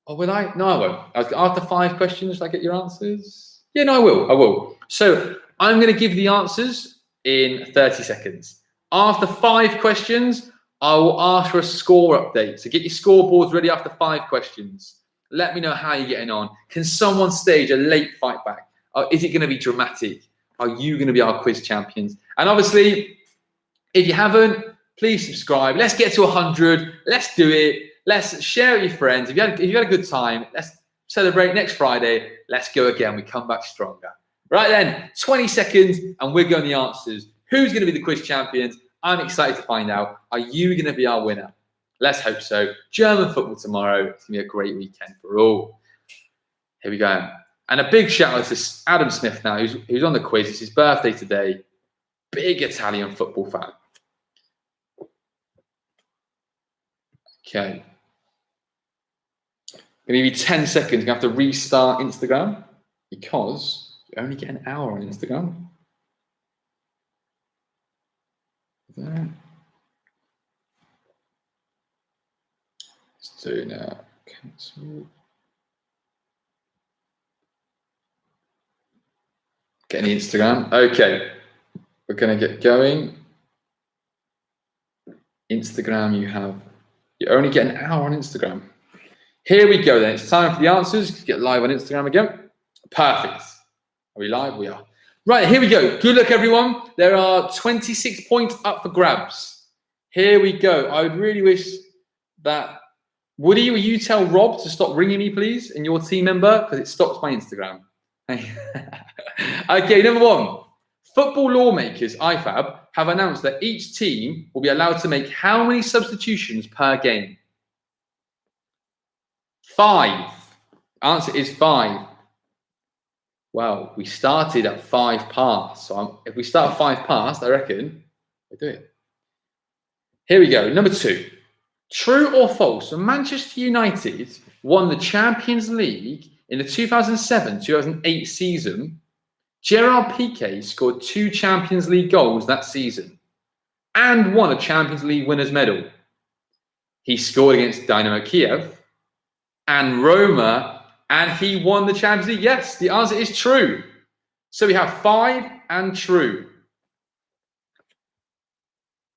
Oh, will I? No, I won't. After 5 questions, will I get your answers? Yeah, no, I will. So, I'm going to give the answers in 30 seconds. After 5 questions, I will ask for a score update. So get your scoreboards ready after 5 questions. Let me know how you're getting on. Can someone stage a late fight back? Is it going to be dramatic? Are you going to be our quiz champions? And obviously, if you haven't, please subscribe. Let's get to 100. Let's do it. Let's share it with your friends. If you had a good time, let's celebrate next Friday. Let's go again. We come back stronger. Right then, 20 seconds, and we're going the answers. Who's going to be the quiz champions? I'm excited to find out. Are you going to be our winner? Let's hope so. German football tomorrow. It's going to be a great weekend for all. Here we go. And a big shout out to Adam Smith now, who's on the quiz. It's his birthday today. Big Italian football fan. Okay. I'm going to give you 10 seconds. You're going to have to restart Instagram because you only get an hour on Instagram. There. So now cancel. Getting Instagram. Okay, we're gonna get going. Instagram, you only get an hour on Instagram. Here we go then. It's time for the answers. Get live on Instagram again. Perfect. Are we live? We are. Right, here we go. Good luck, everyone. There are 26 points up for grabs. Here we go. I would really wish that Woody, will you tell Rob to stop ringing me, please, and your team member, because it stops my Instagram. Okay, number one. Football lawmakers, IFAB, have announced that each team will be allowed to make how many substitutions per game? 5. Answer is 5. Well, we started at 5 past. So if we start at 5 past, I reckon we'll do it. Here we go. Number 2. True or false? Manchester United won the Champions League in the 2007-2008 season. Gerard Piqué scored 2 Champions League goals that season and won a Champions League winners' medal. He scored against Dynamo Kiev and Roma, and he won the Champions League. Yes, the answer is true. So we have 5 and true.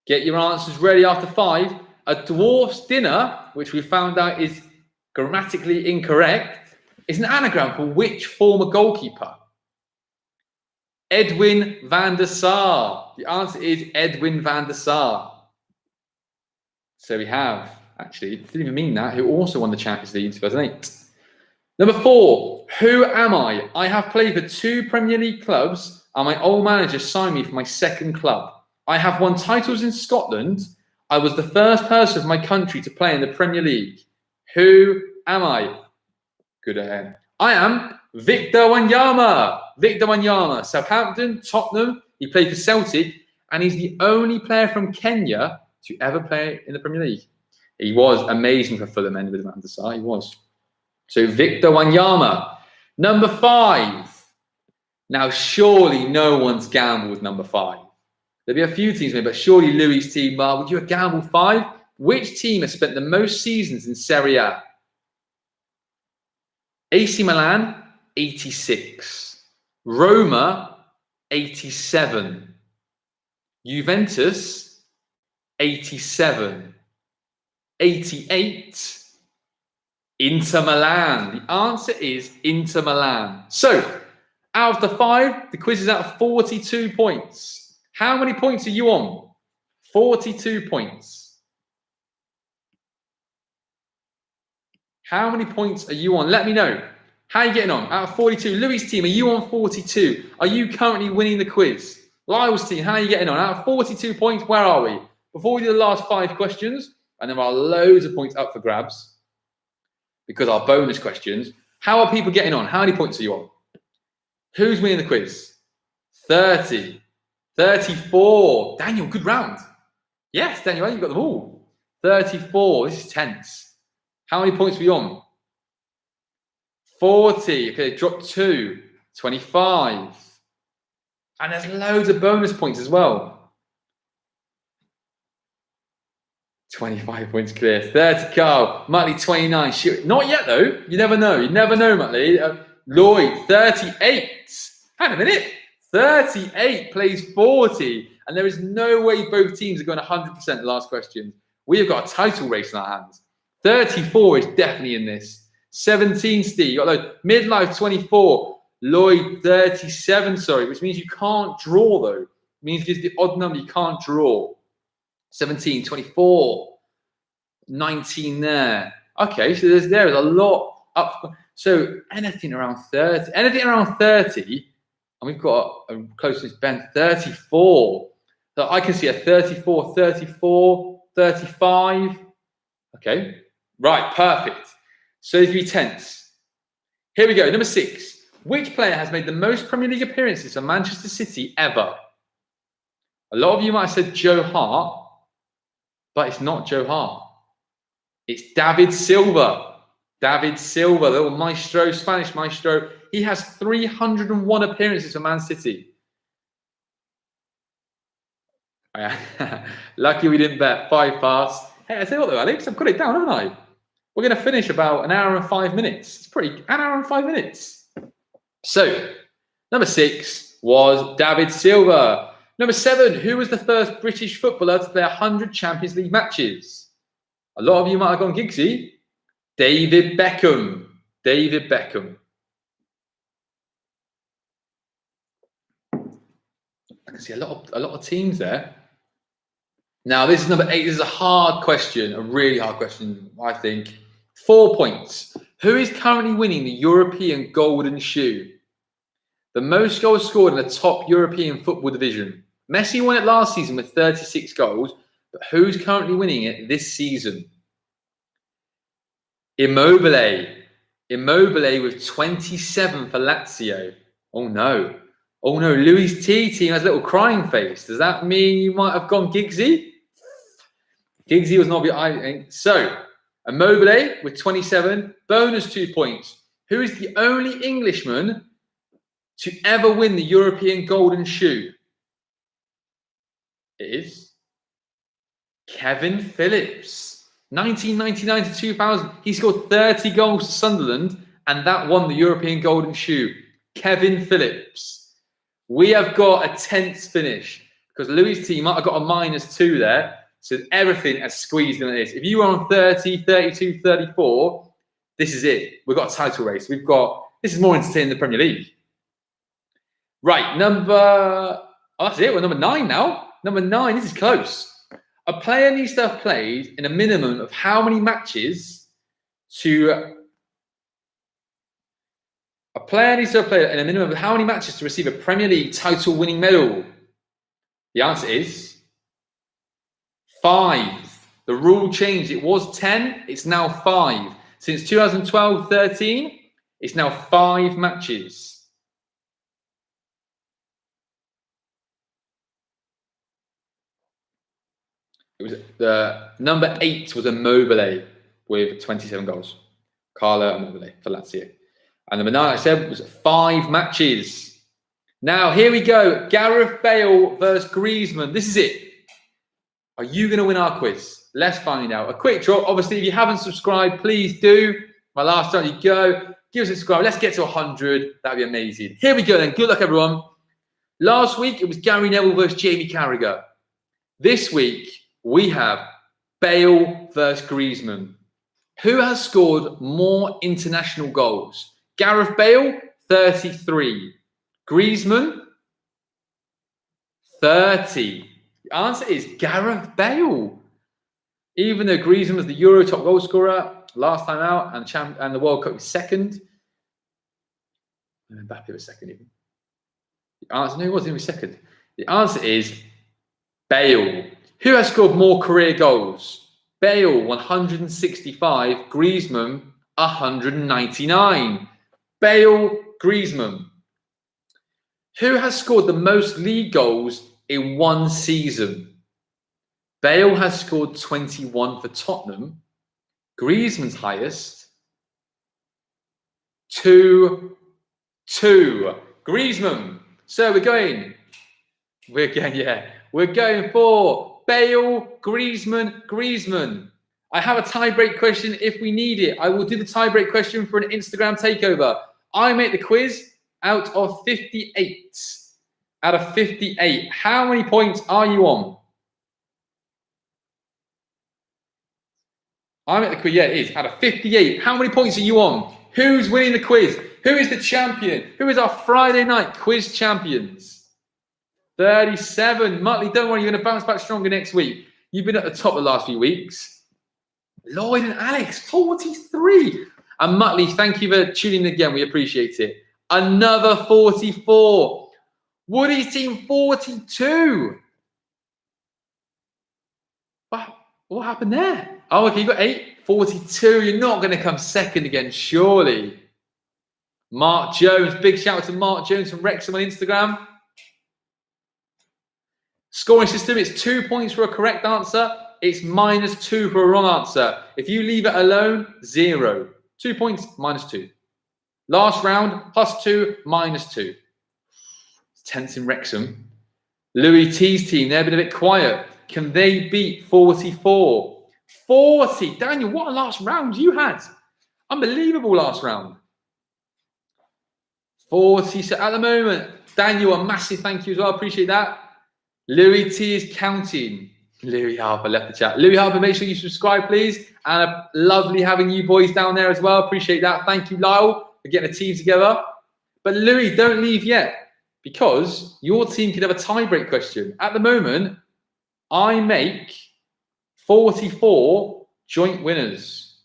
Get your answers ready after 5. A dwarf's dinner, which we found out is grammatically incorrect, is an anagram for which former goalkeeper? Edwin van der Sar. The answer is Edwin van der Sar. So we have, actually, didn't even mean that, who also won the Champions League in 2008. Number 4, who am I? I have played for 2 Premier League clubs, and my old manager signed me for my second club. I have won titles in Scotland. I was the first person from my country to play in the Premier League. Who am I? Good ahead. I am Victor Wanyama. Victor Wanyama, Southampton, Tottenham. He played for Celtic, and he's the only player from Kenya to ever play in the Premier League. He was amazing for Fulham and with Van der Sar. He was. So Victor Wanyama. Number 5. Now, surely no one's gambled with number 5. There'll be a few teams, maybe, but surely Louis' team, would you have gambled 5? Which team has spent the most seasons in Serie A? AC Milan, 86. Roma, 87. Juventus, 87. 88. Inter Milan. The answer is Inter Milan. So, out of the 5, the quiz is out of 42 points. How many points are you on? 42 points. How many points are you on? Let me know. How are you getting on? Out of 42. Louis' team, are you on 42? Are you currently winning the quiz? Lyle's team, how are you getting on? Out of 42 points, where are we? Before we do the last 5 questions, and there are loads of points up for grabs, because our bonus questions, how are people getting on? How many points are you on? Who's winning the quiz? 30. 34. Daniel, good round. Yes, Daniel, you got them all. 34. This is tense. How many points were you on? 40. Okay, drop 2. 25. And there's loads of bonus points as well. 25 points clear. 30, Carl. Muttley, 29. Shoot. Not yet, though. You never know. You never know, Muttley. Lloyd, 38. Hang on a minute. 38 plays 40. And there is no way both teams are going 100% the last question. We have got a title race in our hands. 34 is definitely in this. 17, Steve. You got midlife 24. Lloyd 37, sorry, which means you can't draw though. It means it's the odd number you can't draw. 17, 24, 19 there. Okay, so there is a lot up. So anything around 30, and we've got a closest Ben 34. So I can see a 34, 34, 35. Okay, right, perfect. So there's going to be tense. Here we go, number 6. Which player has made the most Premier League appearances for Manchester City ever? A lot of you might have said Joe Hart, but it's not Joe Hart. It's David Silva. David Silva, little maestro, Spanish maestro. He has 301 appearances for Man City. Lucky we didn't bet 5 past. Hey, I tell you what though, Alex, I've got it down, haven't I? We're going to finish about an hour and 5 minutes. It's pretty, an hour and 5 minutes. So, number 6 was David Silva. Number 7, who was the first British footballer to play 100 Champions League matches? A lot of you might have gone Giggsy. David Beckham. David Beckham. I can see a lot of teams there. Now, this is number 8. This is a hard question, a really hard question, I think. 4 points. Who is currently winning the European Golden Shoe? The most goals scored in the top European football division. Messi won it last season with 36 goals, but who's currently winning it this season? Immobile. Immobile with 27 for Lazio. Oh no. Oh no, Louis T team has a little crying face. Does that mean you might have gone Giggsy? Giggsy was not the so Immobile with 27, bonus 2 points. Who is the only Englishman to ever win the European Golden Shoe? It is Kevin Phillips. 1999 to 2000, he scored 30 goals for Sunderland, and that won the European Golden Shoe. Kevin Phillips. We have got a 10th finish because Louis' team might have got a -2 there. So everything has squeezed in this. If you were on 30, 32, 34, this is it. We've got a title race. This is more entertaining than the Premier League. Right, that's it. We're number 9 now. Number 9, this is close. A player needs to have played in a minimum of how many matches to receive a Premier League title winning medal? The answer is 5. The rule changed. It was 10. It's now 5. Since 2012-13, it's now 5 matches. It was the number 8 was Immobile with 27 goals. Carlo Immobile for Lazio. And number 9, I said, was 5 matches. Now, here we go. Gareth Bale versus Griezmann. This is it. Are you going to win our quiz? Let's find out. A quick draw. Obviously, if you haven't subscribed, please do. My last time you go. Give us a subscribe. Let's get to 100. That'd be amazing. Here we go then. Good luck, everyone. Last week, it was Gary Neville versus Jamie Carragher. This week, we have Bale versus Griezmann. Who has scored more international goals? Gareth Bale, 33. Griezmann, 30. The answer is Gareth Bale. Even though Griezmann was the Euro top goal scorer last time out and the World Cup was second. And Mbappe was second even. The answer, no, he wasn't even second. The answer is Bale. Who has scored more career goals? Bale, 165. Griezmann, 199. Bale, Griezmann. Who has scored the most league goals in one season? Bale has scored 21 for Tottenham. Griezmann's highest, 2. Griezmann. So we're going for Bale, Griezmann. I have a tie-break question if we need it. I will do the tie-break question for an Instagram takeover. I make the quiz out of 58. Out of 58. How many points are you on? I make the quiz. Yeah, it is. Out of 58. How many points are you on? Who's winning the quiz? Who is the champion? Who is our Friday night quiz champions? 37. Muttley, don't worry. You're going to bounce back stronger next week. You've been at the top the last few weeks. Lloyd and Alex, 43. And Muttley, thank you for tuning in again. We appreciate it. Another 44. Woody's team, 42. Wow, what happened there? Oh, okay, you got 8. 42. You're not going to come second again, surely. Mark Jones. Big shout out to Mark Jones from Wrexham on Instagram. Scoring system, it's 2 points for a correct answer. It's -2 for a wrong answer. If you leave it alone, 0. 2 points, -2. Last round, +2, -2. It's tense in Wrexham. Louis T's team, they've been a bit quiet. Can they beat 44? 40. Daniel, what a last round you had. Unbelievable last round. 40. So at the moment, Daniel, a massive thank you as well. Appreciate that. Louis T is counting. Louis Harper left the chat. Louis Harper, make sure you subscribe, please. And lovely having you boys down there as well. Appreciate that. Thank you, Lyle, for getting a team together. But Louis, don't leave yet, because your team could have a tie-break question. At the moment, I make 44 joint winners.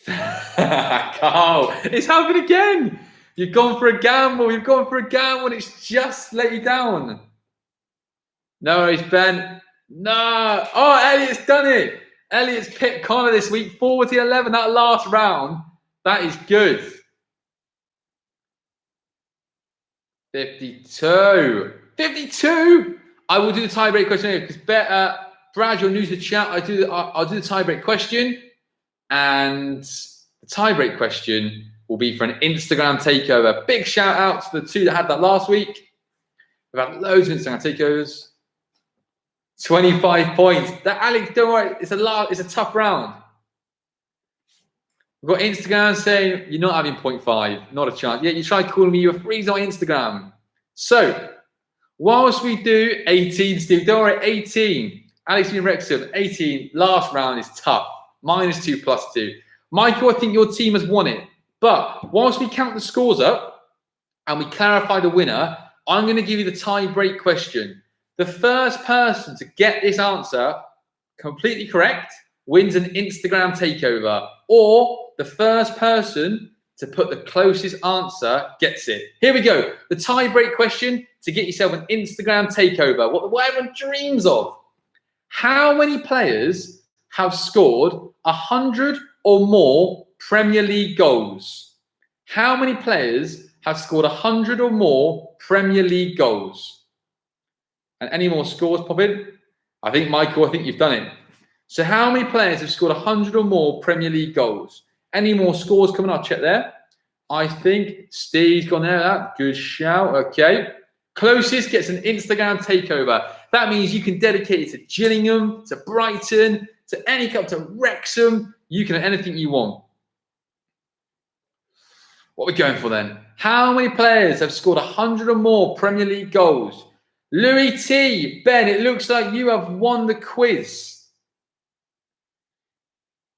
Carl, it's happened again. You've gone for a gamble. You've gone for a gamble, and it's just let you down. No worries, Ben. No. Oh, Elliot's done it. Elliot's picked Connor this week. 40-11, that last round. That is good. 52. 52. I will do the tie-break question here because Brad, you're new to the chat. I'll do the tie-break question, and the tie-break question will be for an Instagram takeover. Big shout out to the two that had that last week. We've had loads of Instagram takeovers. 25 points. That Alex, don't worry, it's a tough round. We've got Instagram saying you're not having 0.5, not a chance. Yeah, you tried calling me, you were freezing on Instagram. So, whilst we do 18, Steve, don't worry, 18. Alex and Wrexham, 18. Last round is tough. -2 +2. Michael, I think your team has won it. But whilst we count the scores up and we clarify the winner, I'm going to give you the tie-break question. The first person to get this answer completely correct wins an Instagram takeover, or the first person to put the closest answer gets it. Here we go. The tie-break question to get yourself an Instagram takeover, what everyone dreams of. How many players have scored 100 or more Premier League goals? How many players have scored 100 or more Premier League goals? And any more scores pop in? I think, Michael, I think you've done it. So how many players have scored 100 or more Premier League goals? Any more scores coming? I'll check there. I think Steve's gone there. That good shout. Okay. Closest gets an Instagram takeover. That means you can dedicate it to Gillingham, to Brighton, to any club, to Wrexham. You can have anything you want. What are we going for then? How many players have scored 100 or more Premier League goals? Louis T, Ben, it looks like you have won the quiz.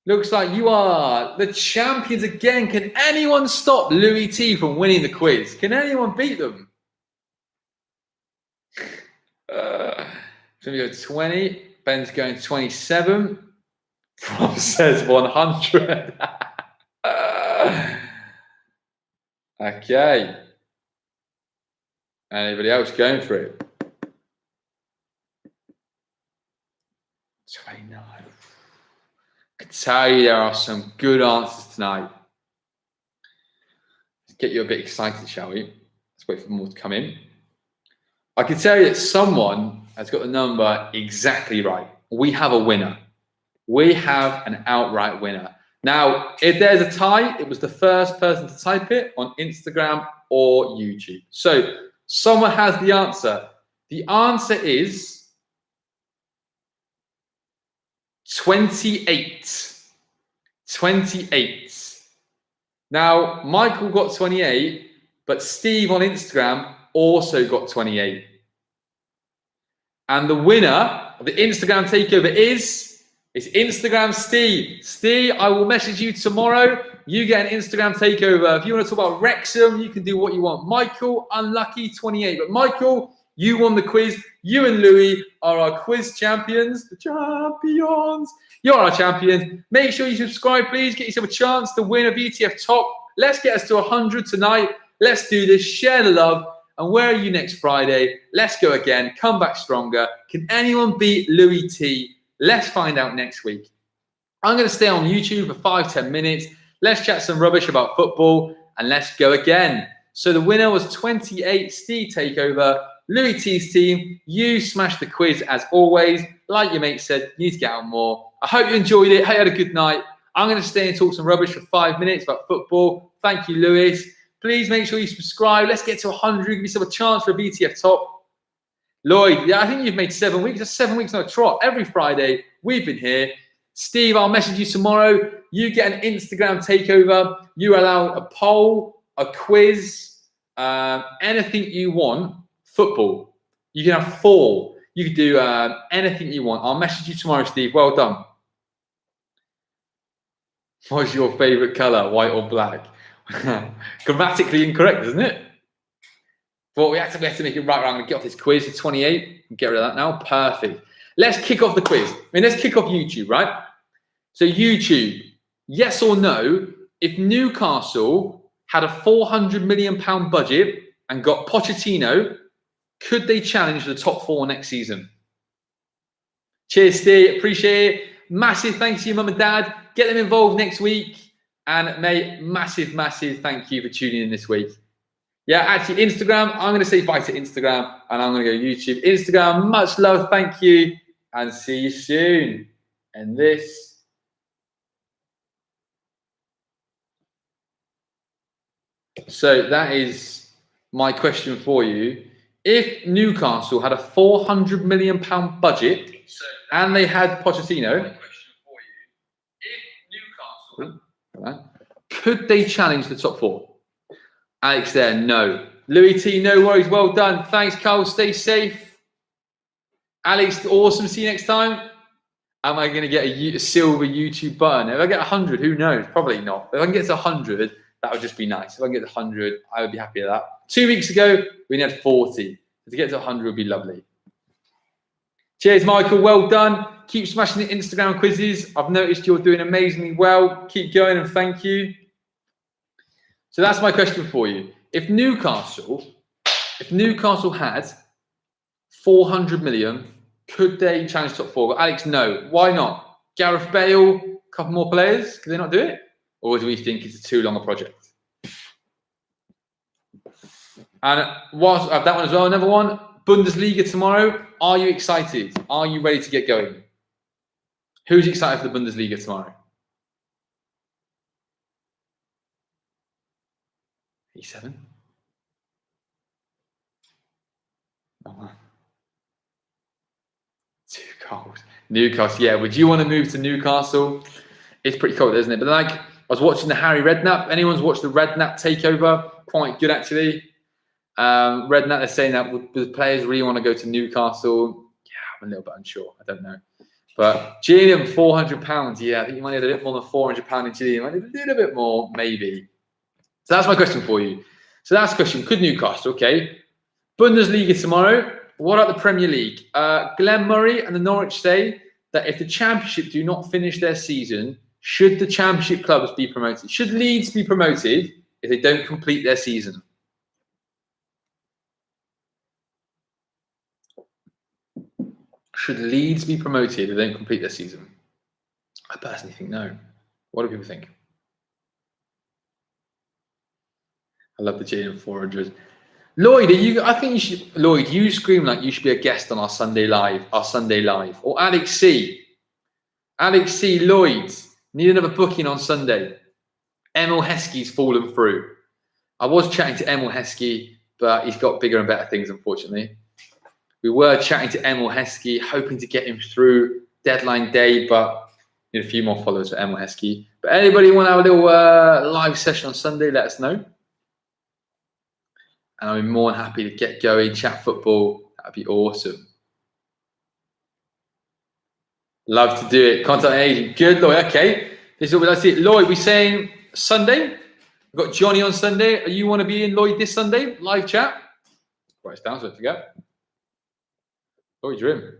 Looks like you are the champions again. Can anyone stop Louis T from winning the quiz? Can anyone beat them? So we go 20. Ben's going 27. Rob says 100. Okay. Anybody else going for it? 29. I can tell you there are some good answers tonight. Let's get you a bit excited, shall we? Let's wait for more to come in. I can tell you that someone has got the number exactly right. We have a winner. We have an outright winner. Now, if there's a tie, it was the first person to type it on Instagram or YouTube. So someone has the answer. The answer is 28. 28. Now, Michael got 28, but Steve on Instagram also got 28. And the winner of the Instagram takeover is Instagram Steve. Steve, I will message you tomorrow. You get an Instagram takeover. If you want to talk about Wrexham, you can do what you want. Michael, unlucky 28. But Michael, you won the quiz. You and Louis are our quiz champions. The champions. You're our champions. Make sure you subscribe, please. Get yourself a chance to win a VTF top. Let's get us to 100 tonight. Let's do this. Share the love. And where are you next Friday? Let's go again. Come back stronger. Can anyone beat Louis T? Let's find out next week. I'm going to stay on YouTube for 5-10 minutes. Let's chat some rubbish about football. And let's go again. So the winner was 28. Steve takeover. Louis T's team, you smashed the quiz as always. Like your mate said, you need to get out more. I hope you enjoyed it. Hope you had a good night. I'm going to stay and talk some rubbish for 5 minutes about football. Thank you, Louis. Please make sure you subscribe. Let's get to 100. Give yourself a chance for a VTF top. Lloyd, yeah, I think you've made 7 weeks. That's 7 weeks on a trot. Every Friday, we've been here. Steve, I'll message you tomorrow. You get an Instagram takeover. You're allowed a poll, a quiz, anything you want. Football. You can have 4. You can do anything you want. I'll message you tomorrow, Steve. Well done. What's your favourite colour, white or black? Grammatically incorrect, isn't it? But we have to make it right. I'm going to get off this quiz to 28. Get rid of that now. Perfect. Let's kick off the quiz. Let's kick off YouTube, right? So YouTube, yes or no, if Newcastle had a £400 million budget and got Pochettino, could they challenge the top 4 next season? Cheers, Steve. Appreciate it. Massive thanks to your mum and dad. Get them involved next week. And mate, massive thank you for tuning in this week. Yeah, actually, Instagram, I'm going to say bye to Instagram and I'm going to go YouTube. Instagram, much love, thank you, and see you soon. And this. So that is my question for you. If Newcastle had a £400 million budget and they had Pochettino, could they challenge the top 4? Alex there, no. Louis T, no worries. Well done. Thanks, Carl. Stay safe. Alex, awesome. See you next time. Am I going to get a silver YouTube button? If I get 100, who knows? Probably not. If I can get to 100, that would just be nice. If I can get to 100, I would be happy with that. 2 weeks ago, we had 40. To get to 100 would be lovely. Cheers, Michael. Well done. Keep smashing the Instagram quizzes. I've noticed you're doing amazingly well. Keep going and thank you. So that's my question for you. If Newcastle had 400 million, could they challenge top 4? But Alex, no. Why not? Gareth Bale, a couple more players. Could they not do it? Or do we think it's too long a project? And whilst I have that one as well, another one, Bundesliga tomorrow. Are you excited? Are you ready to get going? Who's excited for the Bundesliga tomorrow? E7? Oh, too cold. Newcastle, yeah. Would you want to move to Newcastle? It's pretty cold, isn't it? But like, I was watching the Harry Redknapp. Anyone's watched the Redknapp takeover? Quite good, actually. Redknapp, they're saying that the players really want to go to Newcastle. Yeah, I'm a little bit unsure. I don't know. But Gilliam, £400. Yeah, I think you might need a bit more than £400 in Gilliam. I need a little bit more, maybe. So that's my question for you. So that's the question. Could Newcastle, okay. Bundesliga tomorrow. What about the Premier League? Glenn Murray and the Norwich say that if the Championship do not finish their season, should the Championship clubs be promoted? Should Leeds be promoted if they don't complete their season? Should Leeds be promoted if they don't complete their season? I personally think no. What do people think? I love the Jane 400. Lloyd, I think you should. Lloyd, you scream like you should be a guest on our Sunday live. Or Alex C. Lloyd, need another booking on Sunday. Emil Heskey's fallen through. I was chatting to Emil Heskey, but he's got bigger and better things, unfortunately. We were chatting to Emil Heskey, hoping to get him through deadline day, but need a few more followers for Emil Heskey. But anybody want to have a little live session on Sunday, let us know. And I'll be more than happy to get going, chat football. That'd be awesome. Love to do it. Contact agent. Good, Lloyd. Okay. This is what let's see. Lloyd, we're saying Sunday. We've got Johnny on Sunday. You want to be in, Lloyd, this Sunday? Live chat? Write it down so I forget. Lloyd, you're in.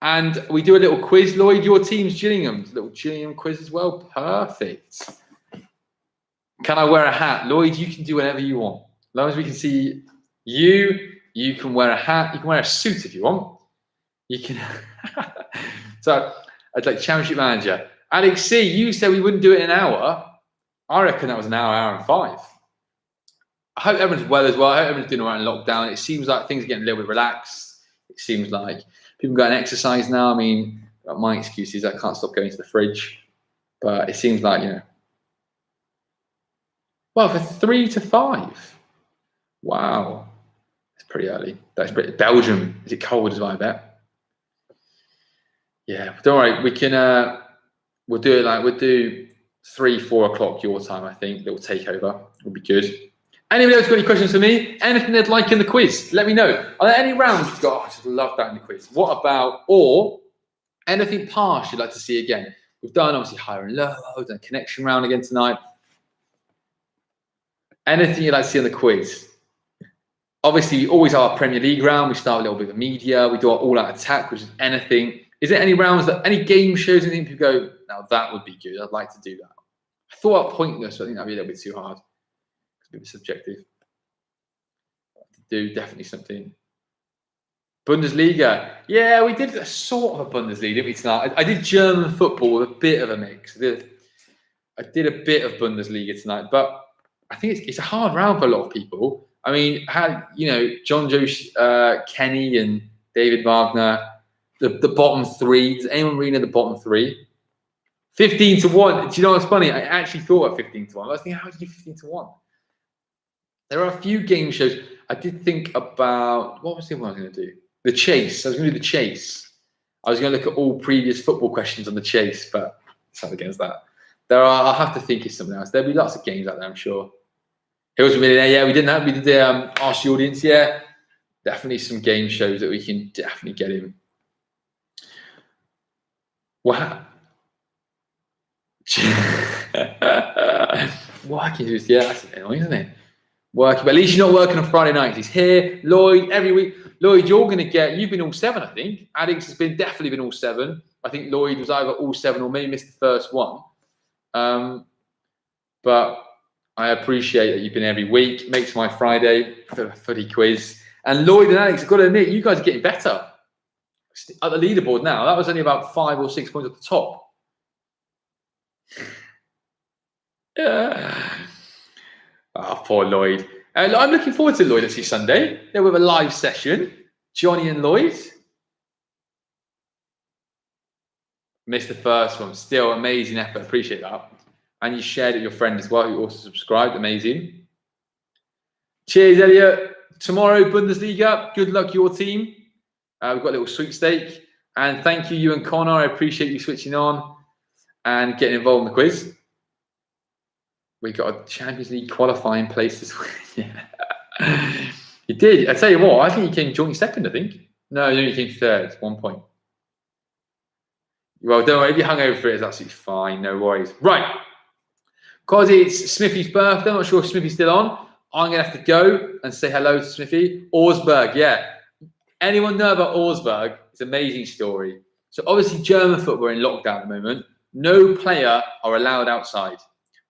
And we do a little quiz. Lloyd, your team's Gillingham. Little Gillingham quiz as well. Perfect. Can I wear a hat? Lloyd, you can do whatever you want. As long as we can see you, you can wear a hat. You can wear a suit if you want. You can. So, I'd like Championship Manager. Alex C, you said we wouldn't do it in an hour. I reckon that was an hour and 5. I hope everyone's well as well. I hope everyone's doing all right in lockdown. It seems like things are getting a little bit relaxed. It seems like people go and exercise now. I mean, my excuse is I can't stop going to the fridge. But it seems like, you know. Well, for 3 to 5. Wow. That's pretty early. That's pretty. Belgium. Is it cold as well, I bet? Yeah, don't worry. We can. We'll do it we'll do 3-4 o'clock your time. I think that will take over. It'll be good. Anybody else got any questions for me? Anything they'd like in the quiz? Let me know. Are there any rounds you've got? I just love that in the quiz. What about or anything past you'd like to see again? We've done obviously higher and low. We've done a connection round again tonight. Anything you'd like to see on the quiz? Obviously, we always have our Premier League round. We start a little bit of media. We do our all-out attack, which is anything. Is there any rounds any game shows, anything people go, now that would be good. I'd like to do that. I thought pointless, but I think that'd be a little bit too hard. It's a bit subjective. Do definitely something. Bundesliga. Yeah, we did a sort of a Bundesliga, didn't we, tonight? I did German football with a bit of a mix. I did a bit of Bundesliga tonight, but I think it's a hard round for a lot of people. I mean, John Joe Kenny and David Wagner, the bottom three. Does anyone really know the bottom three? 15-1. Do you know what's funny? I actually thought of 15-1. I was thinking, how did you do 15-1? There are a few game shows. I did think about, what was the one I was going to do? The Chase. I was going to do the Chase. I was going to look at all previous football questions on the Chase, but it's not against that. I'll have to think of something else. There'll be lots of games out there, I'm sure. Hills a Millionaire, yeah, we did that. We did the Ask the Audience, yeah. Definitely some game shows that we can definitely get in. Wow. Working, yeah, that's annoying, isn't it? Working, but at least you're not working on Friday nights. He's here, Lloyd, every week. Lloyd, you've been all 7, I think. Alex has definitely been all 7. I think Lloyd was either all 7 or maybe missed the first one. But I appreciate that you've been every week. Makes my Friday a footy quiz. And Lloyd and Alex, I've got to admit, you guys are getting better at the leaderboard now. That was only about 5 or 6 points at the top. Oh, poor Lloyd. I'm looking forward to Lloyd actually Sunday. Yeah, we have a live session. Johnny and Lloyd. Missed the first one. Still amazing effort. Appreciate that. And you shared it with your friend as well, who also subscribed. Amazing. Cheers, Elliot. Tomorrow, Bundesliga. Good luck, your team. We've got a little sweepstake. And thank you and Connor. I appreciate you switching on and getting involved in the quiz. We got a Champions League qualifying place this week. Yeah. You did. I tell you what, I think you came jointly second, I think. No, you came third, 1 point. Well, don't worry. If you hung over for it, it's absolutely fine. No worries. Right. Because it's Smithy's birthday, I'm not sure if Smithy's still on. I'm going to have to go and say hello to Smithy. Augsburg, yeah. Anyone know about Augsburg? It's an amazing story. So obviously German football are in lockdown at the moment. No player are allowed outside.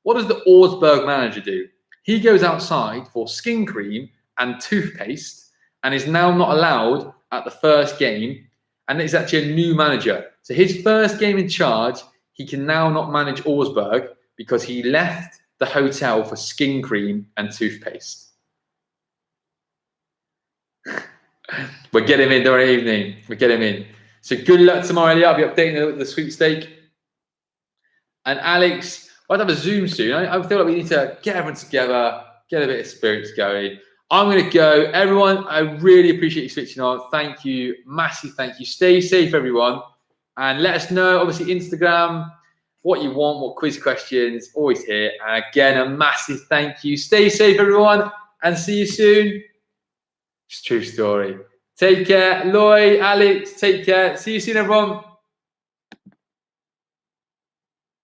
What does the Augsburg manager do? He goes outside for skin cream and toothpaste and is now not allowed at the first game. And it's actually a new manager. So his first game in charge, he can now not manage Augsburg because he left the hotel for skin cream and toothpaste. We'll get him in during the evening. We'll get him in. So good luck tomorrow, Elliot. I'll be updating the sweepstake. And Alex, I'll have a Zoom soon. I feel like we need to get everyone together, get a bit of spirits going. I'm going to go. Everyone, I really appreciate you switching on. Thank you. Massive thank you. Stay safe, everyone. And let us know, obviously, Instagram, what you want, what quiz questions, always here. And again, a massive thank you. Stay safe, everyone, and see you soon. It's a true story. Take care. Lloyd, Alex, take care. See you soon, everyone.